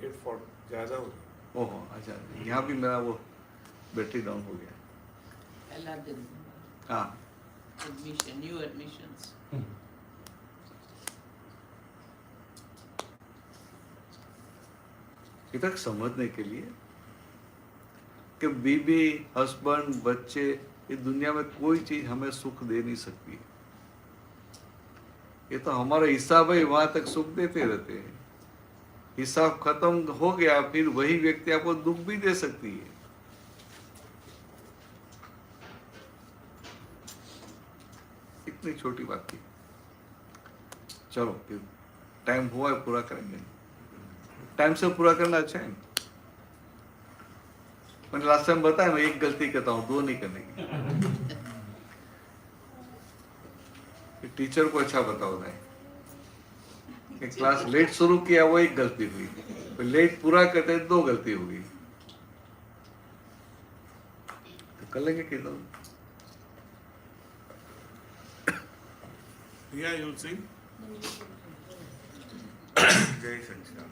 840 ज्यादा हो गया। ओहो अच्छा, यहाँ भी मेरा वो बैटरी डाउन हो गया। पहला दिन हाँ एडमिशन, न्यू एडमिशंस। इधर समझने के लिए कि बीबी, हस्बैंड, बच्चे, ये दुनिया में कोई चीज हमें सुख दे नहीं सकती है। ये तो हमारा हिसाब है, वहां तक सुख देते रहते हैं। हिसाब खत्म हो गया फिर वही व्यक्ति आपको दुख भी दे सकती है। इतनी छोटी बात थी। चलो फिर टाइम हुआ है, पूरा करेंगे। टाइम से पूरा करना अच्छा है। मैंने लास्ट टाइम बताया, मैं एक गलती करता हूँ, दो नहीं करने की। टीचर को अच्छा बताओ नहीं कि क्लास लेट शुरू किया, वो एक गलती हुई, फिर लेट पूरा करते दो गलती हुई। तो कर लेंगे कितना। Yeah, you'll see. Jai Shankar.